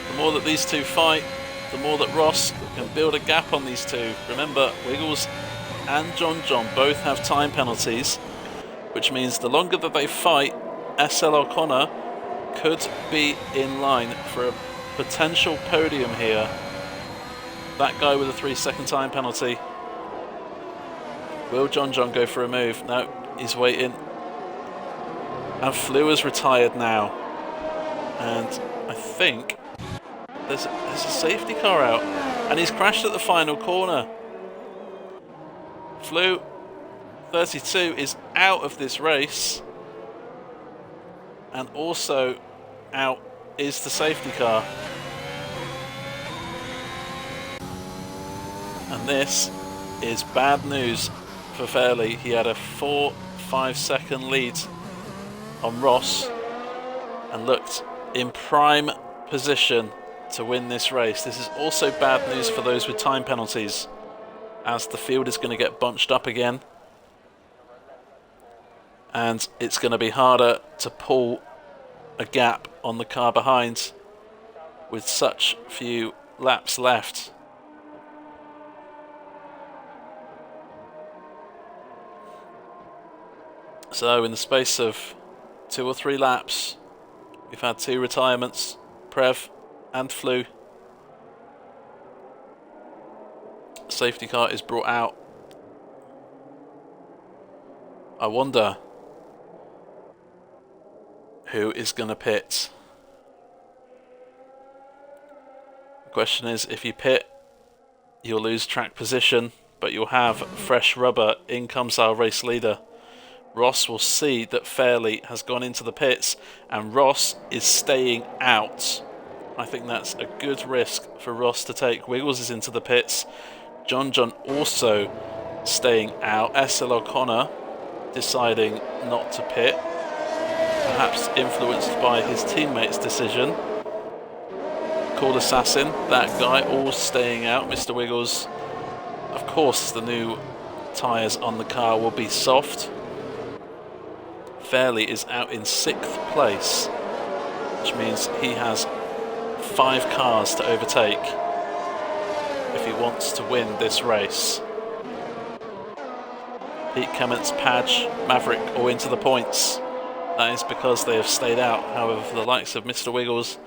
The more that these two fight, the more that Ross can build a gap on these two. Remember, Wiggles and John both have time penalties, which means the longer that they fight, SL O'Connor could be in line for a potential podium here. That guy with a 3-second time penalty. Will John go for a move? No, he's waiting. And Flew has retired now. And I think there's a safety car out. And he's crashed at the final corner. Flew 32 is out of this race. And also out is the safety car. And this is bad news for Fairley. He had a 4-5 second lead on Ross and looked in prime position to win this race. This is also bad news for those with time penalties, as the field is going to get bunched up again, and it's going to be harder to pull a gap on the car behind with such few laps left. So in the space of 2 or 3 laps, we've had 2 retirements, Prev and Flew. Safety car is brought out. I wonder who is going to pit. The question is, if you pit, you'll lose track position, but you'll have fresh rubber. In comes our race leader. Ross will see that Fairley has gone into the pits, and Ross is staying out. I think that's a good risk for Ross to take. Wiggles is into the pits. John also staying out. SL O'Connor deciding not to pit, perhaps influenced by his teammate's decision. Cool Assassin, that guy, all staying out. Mr. Wiggles, of course, the new tyres on the car will be soft. Fairley is out in 6th place. which means he has 5 cars to overtake if he wants to win this race. Pete, Clements, Padge, Maverick all into the points. That is because they have stayed out. However, for the likes of Mr. Wiggles,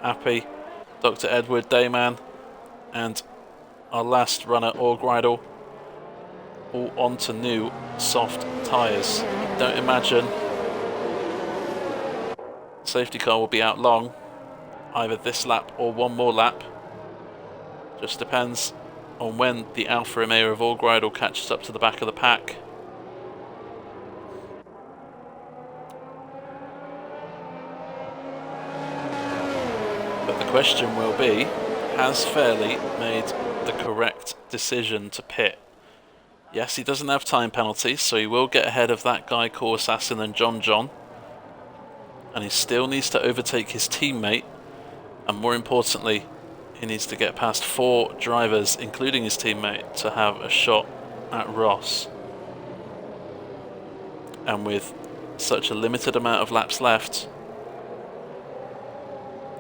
Appy, Dr. Edward, Dayman, and our last runner, Orgridle, all onto new soft tyres. I don't imagine the safety car will be out long, either this lap or one more lap. Just depends on when the Alfa Romeo of Orgridle catches up to the back of the pack. But the question will be, has Fairley made the correct decision to pit? Yes, he doesn't have time penalties, so he will get ahead of that guy, Core Assassin, and John. And he still needs to overtake his teammate, and more importantly, he needs to get past 4 drivers, including his teammate, to have a shot at Ross. And with such a limited amount of laps left,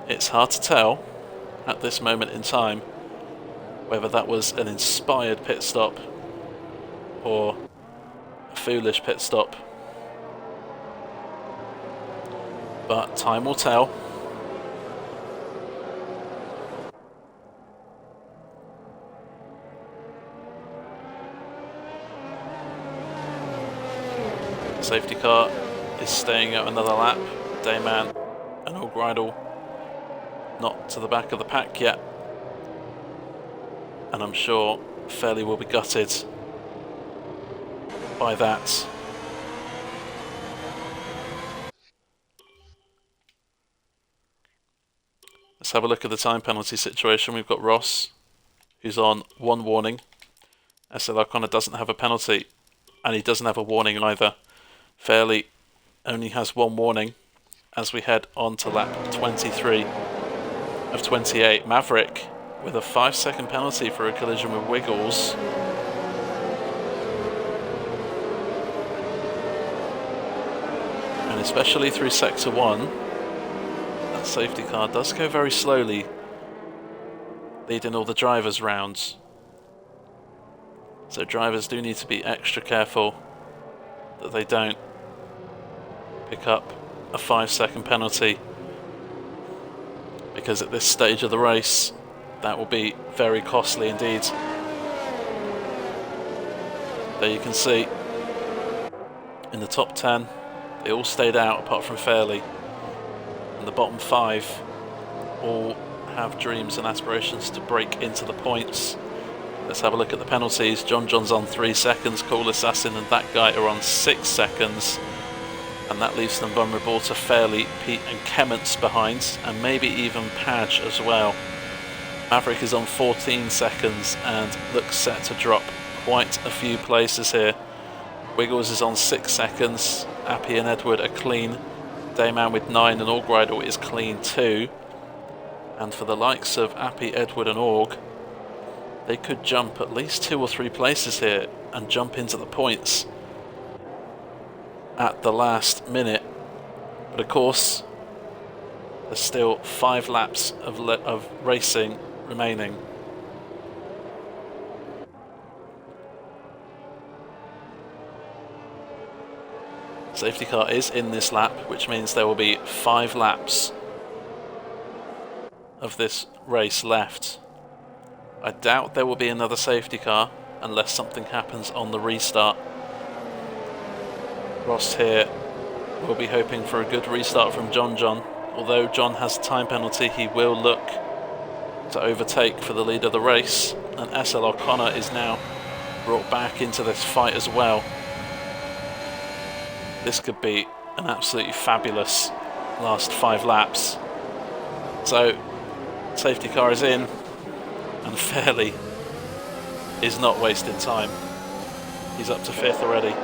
it's hard to tell at this moment in time whether that was an inspired pit stop or a foolish pit stop. But time will tell. Safety car is staying out another lap. Dayman and Orgridle not to the back of the pack yet. And I'm sure Fairley will be gutted by that. Let's have a look at the time penalty situation. We've got Ross, who's on 1 warning. SL O'Connor doesn't have a penalty, and he doesn't have a warning either. Fairley only has 1 warning as we head on to lap 23 of 28. Maverick with a 5-second penalty for a collision with Wiggles. And especially through sector 1, that safety car does go very slowly, leading all the drivers round. So drivers do need to be extra careful that they don't pick up a 5-second penalty, because at this stage of the race that will be very costly indeed. There you can see in the top 10 they all stayed out apart from Fairley, and the bottom 5 all have dreams and aspirations to break into the points. Let's have a look at the penalties. John's on 3 seconds, Cool Assassin and that guy are on 6 seconds, and that leaves them vulnerable to Fairley, Pete and Clements behind, and maybe even Padge as well. Maverick is on 14 seconds and looks set to drop quite a few places here. Wiggles is on 6 seconds, Appy and Edward are clean, Dayman with 9 and Orgridle is clean too. And for the likes of Appy, Edward and Org, they could jump at least 2 or 3 places here and jump into the points at the last minute. But of course, there's still 5 laps of racing remaining. Safety car is in this lap, which means there will be 5 laps of this race left. I doubt there will be another safety car unless something happens on the restart. Ross here will be hoping for a good restart from John. Although John has a time penalty, he will look to overtake for the lead of the race, and SL O'Connor is now brought back into this fight as well. This could be an absolutely fabulous last 5 laps. So, safety car is in, and Fairley is not wasting time. He's up to 5th already.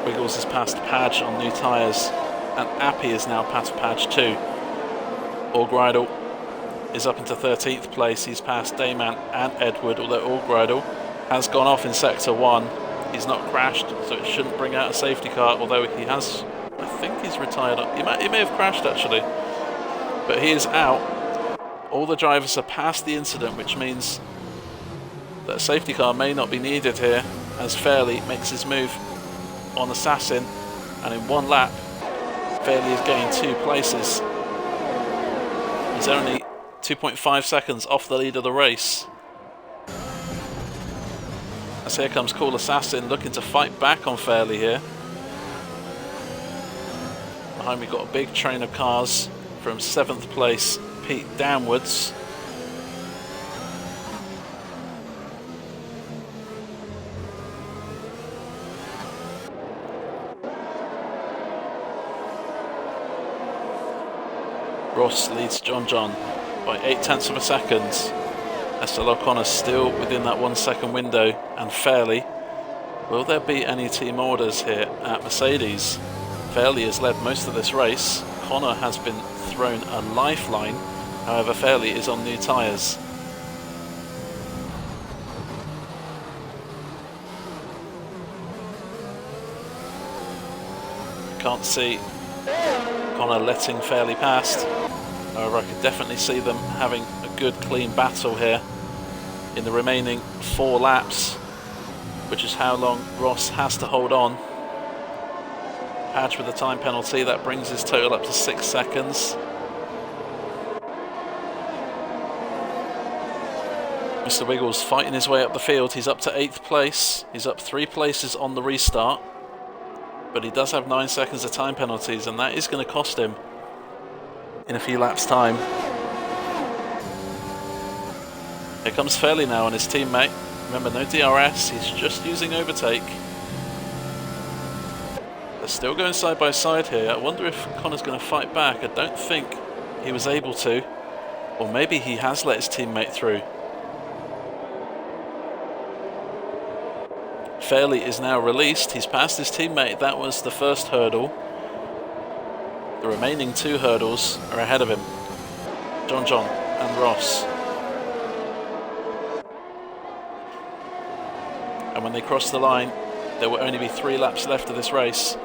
Wiggles has passed Padge on new tyres, and Appy is now past Padge too. Orgridle is up into 13th place. He's passed Dayman and Edward, although Orgridle has gone off in sector 1. He's not crashed, so it shouldn't bring out a safety car, although he has I think he's retired. He may have crashed actually, but he is out. All the drivers are past the incident, which means that a safety car may not be needed here, as Fairley makes his move on Assassin, and in one lap Fairley has gained 2 places. He's only 2.5 seconds off the lead of the race. As here comes Cool Assassin looking to fight back on Fairley here. Behind we've got a big train of cars from 7th place Pete downwards. Ross leads John by 0.8 of a second. Estelle O'Connor still within that 1 second window, and Fairley. Will there be any team orders here at Mercedes? Fairley has led most of this race. Connor has been thrown a lifeline. However, Fairley is on new tyres. Can't see Connor letting Fairley past. However, I could definitely see them having a good clean battle here in the remaining 4 laps, which is how long Ross has to hold on. Padge with the time penalty, that brings his total up to 6 seconds. Mr. Wiggles fighting his way up the field. He's up to 8th place. He's up 3 places on the restart, but he does have 9 seconds of time penalties, and that is going to cost him in a few laps' time. Here comes Fairley now and his teammate. Remember, no DRS, he's just using overtake. They're still going side by side here. I wonder if Connor's going to fight back. I don't think he was able to. Or maybe he has let his teammate through. Fairley is now released. He's passed his teammate. That was the first hurdle. The remaining 2 hurdles are ahead of him. John and Ross. And when they cross the line, there will only be 3 laps left of this race,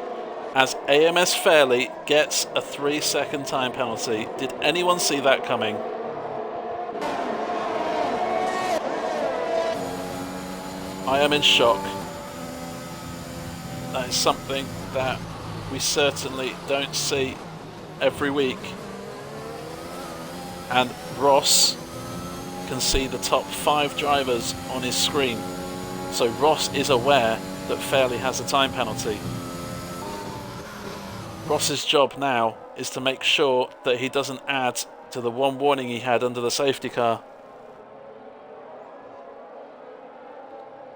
as AMS Fairley gets a 3-second time penalty. Did anyone see that coming? I am in shock. That is something that we certainly don't see every week. And Ross can see the top 5 drivers on his screen. So Ross is aware that Fairley has a time penalty. Ross's job now is to make sure that he doesn't add to the 1 warning he had under the safety car.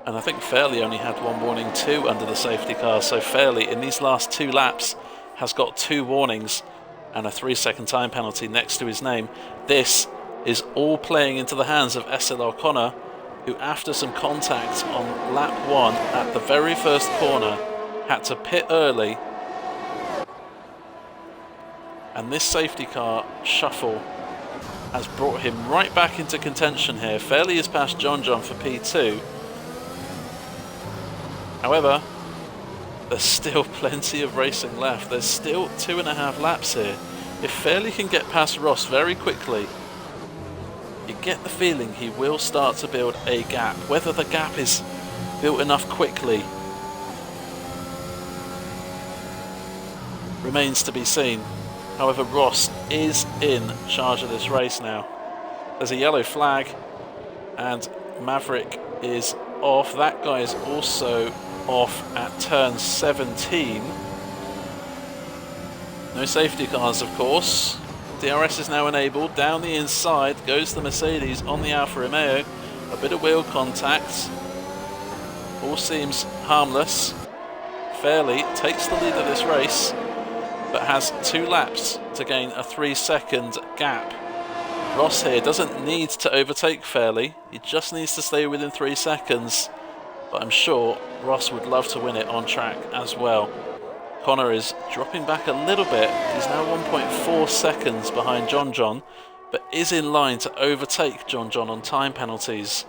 And I think Fairley only had 1 warning too under the safety car. So Fairley in these last 2 laps has got 2 warnings and a 3-second time penalty next to his name. This is all playing into the hands of Estelle O'Connor, who after some contact on lap 1 at the very first corner had to pit early. And this safety car shuffle has brought him right back into contention here. Fairley has passed John for P2. However, there's still plenty of racing left. There's still 2.5 laps here. If Fairley can get past Ross very quickly, you get the feeling he will start to build a gap. Whether the gap is built enough quickly remains to be seen. However, Ross is in charge of this race now. There's a yellow flag and Maverick is off. That guy is also off at turn 17. No safety cars, of course. DRS is now enabled. Down the inside goes the Mercedes on the Alfa Romeo. A bit of wheel contact. All seems harmless. Fairley takes the lead of this race, but has 2 laps to gain a 3-second gap. Ross here doesn't need to overtake Fairley. He just needs to stay within 3 seconds. But I'm sure Ross would love to win it on track as well. Connor is dropping back a little bit. He's now 1.4 seconds behind John, but is in line to overtake John on time penalties.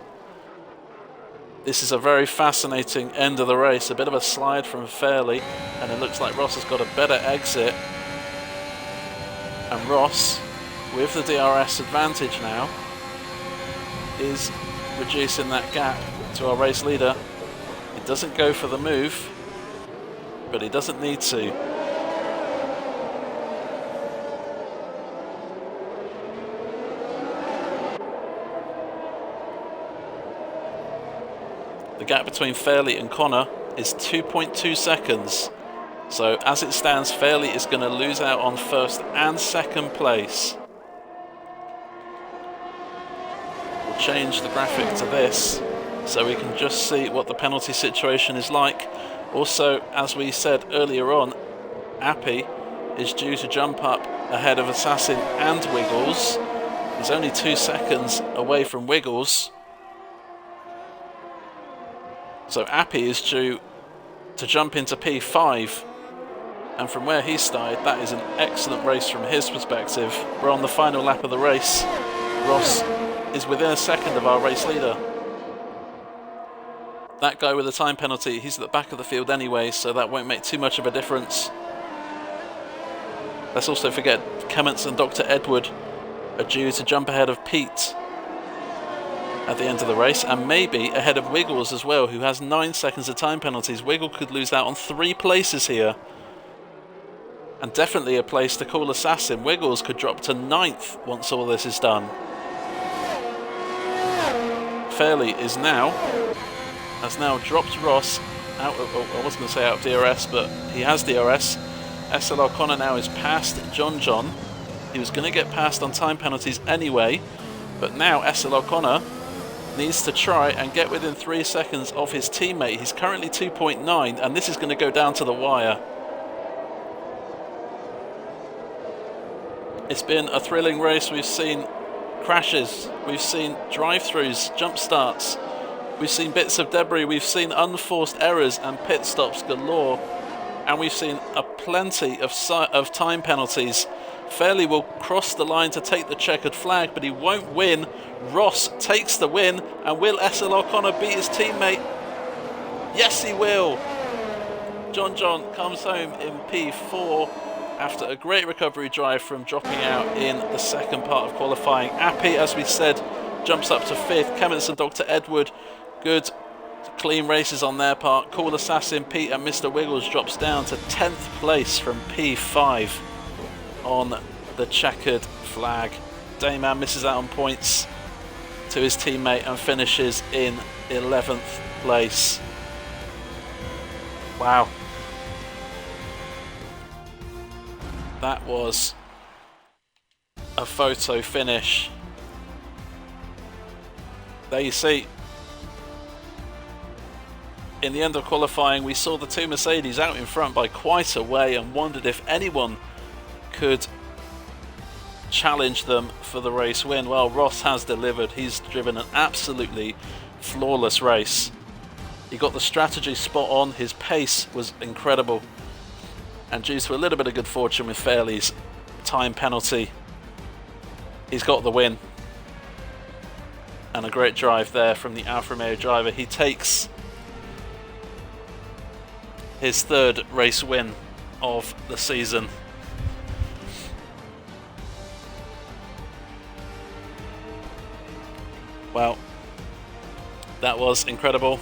This is a very fascinating end of the race. A bit of a slide from Fairley, and it looks like Ross has got a better exit. And Ross, with the DRS advantage now, is reducing that gap to our race leader. He doesn't go for the move, but he doesn't need to. The gap between Fairley and Connor is 2.2 seconds. So as it stands, Fairley is going to lose out on first and second place. We'll change the graphic to this so we can just see what the penalty situation is like. Also, as we said earlier on, Appy is due to jump up ahead of Assassin and Wiggles. He's only 2 seconds away from Wiggles. So Appy is due to jump into P5, and from where he started, that is an excellent race from his perspective. We're on the final lap of the race. Ross is within a second of our race leader. That guy with the time penalty, he's at the back of the field anyway, so that won't make too much of a difference. Let's also forget Clements and Dr. Edward are due to jump ahead of Pete at the end of the race, and maybe ahead of Wiggles as well, who has 9 seconds of time penalties. Wiggle could lose out on 3 places here, and definitely a place to call Assassin. Wiggles could drop to 9th once all this is done. Fairley has now dropped Ross out of, I was going to say out of DRS, but he has DRS. SLR Connor now is past John. He was going to get past on time penalties anyway, but now SLR Connor needs to try and get within 3 seconds of his teammate. He's currently 2.9, and this is going to go down to the wire. It's been a thrilling race. We've seen crashes, we've seen drive-throughs, jump starts, we've seen bits of debris, we've seen unforced errors and pit stops galore, and we've seen a plenty of time penalties. Fairley will cross the line to take the checkered flag, but he won't win. Ross takes the win, and will SLR Connor beat his teammate? Yes, he will. John comes home in P4 after a great recovery drive from dropping out in the second part of qualifying. Appy, as we said, jumps up to 5th. Clements and Dr. Edward, good clean races on their part. Cool Assassin, Pete and Mr. Wiggles drops down to 10th place from P5 on the checkered flag. Dayman misses out on points to his teammate and finishes in 11th place. Wow. That was a photo finish. There you see. In the end of qualifying, we saw the 2 Mercedes out in front by quite a way and wondered if anyone could challenge them for the race win. Well, Ross has delivered. He's driven an absolutely flawless race. He got the strategy spot on. His pace was incredible. And due to a little bit of good fortune with Fairley's time penalty, he's got the win. And a great drive there from the Alfa Romeo driver. He takes his 3rd race win of the season. Well, that was incredible,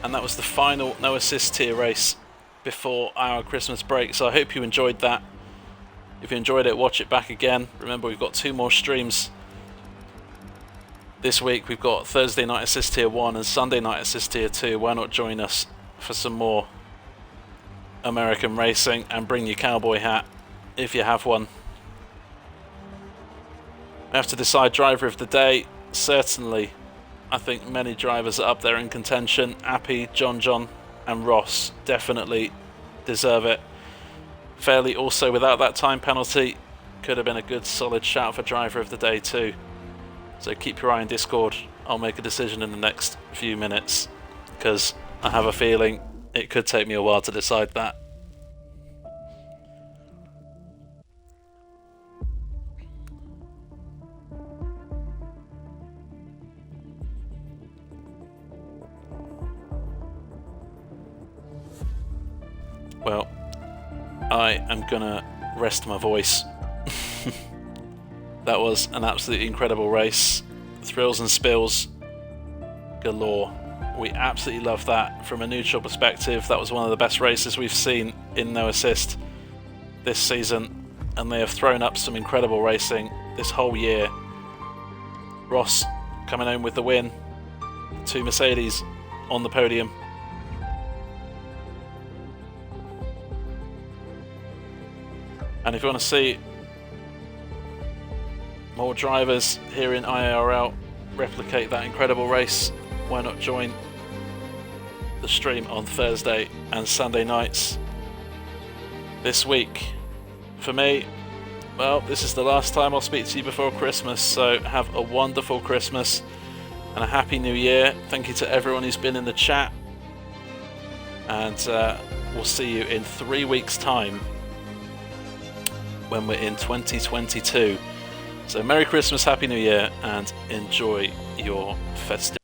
and that was the final no assist tier race before our Christmas break. So I hope you enjoyed that. If you enjoyed it, watch it back again. Remember, we've got 2 more streams this week. We've got Thursday night assist tier 1 and Sunday night assist tier 2. Why not join us for some more American racing and bring your cowboy hat if you have one. We have to decide driver of the day. Certainly, I think many drivers are up there in contention. Appy, John and Ross definitely deserve it. Fairley also, without that time penalty, could have been a good solid shout for driver of the day too. So keep your eye on Discord. I'll make a decision in the next few minutes, because I have a feeling it could take me a while to decide that. I am gonna rest my voice. That was an absolutely incredible race. Thrills and spills galore. We absolutely love that. From a neutral perspective, that was one of the best races we've seen in No Assist this season, and they have thrown up some incredible racing this whole year. Ross coming home with the win, 2 Mercedes on the podium. And if you want to see more drivers here in IIRL replicate that incredible race, why not join the stream on Thursday and Sunday nights this week. For me, well, this is the last time I'll speak to you before Christmas, so have a wonderful Christmas and a happy new year. Thank you to everyone who's been in the chat, and we'll see you in 3 weeks' time when we're in 2022. So Merry Christmas, Happy New Year, and enjoy your festivities.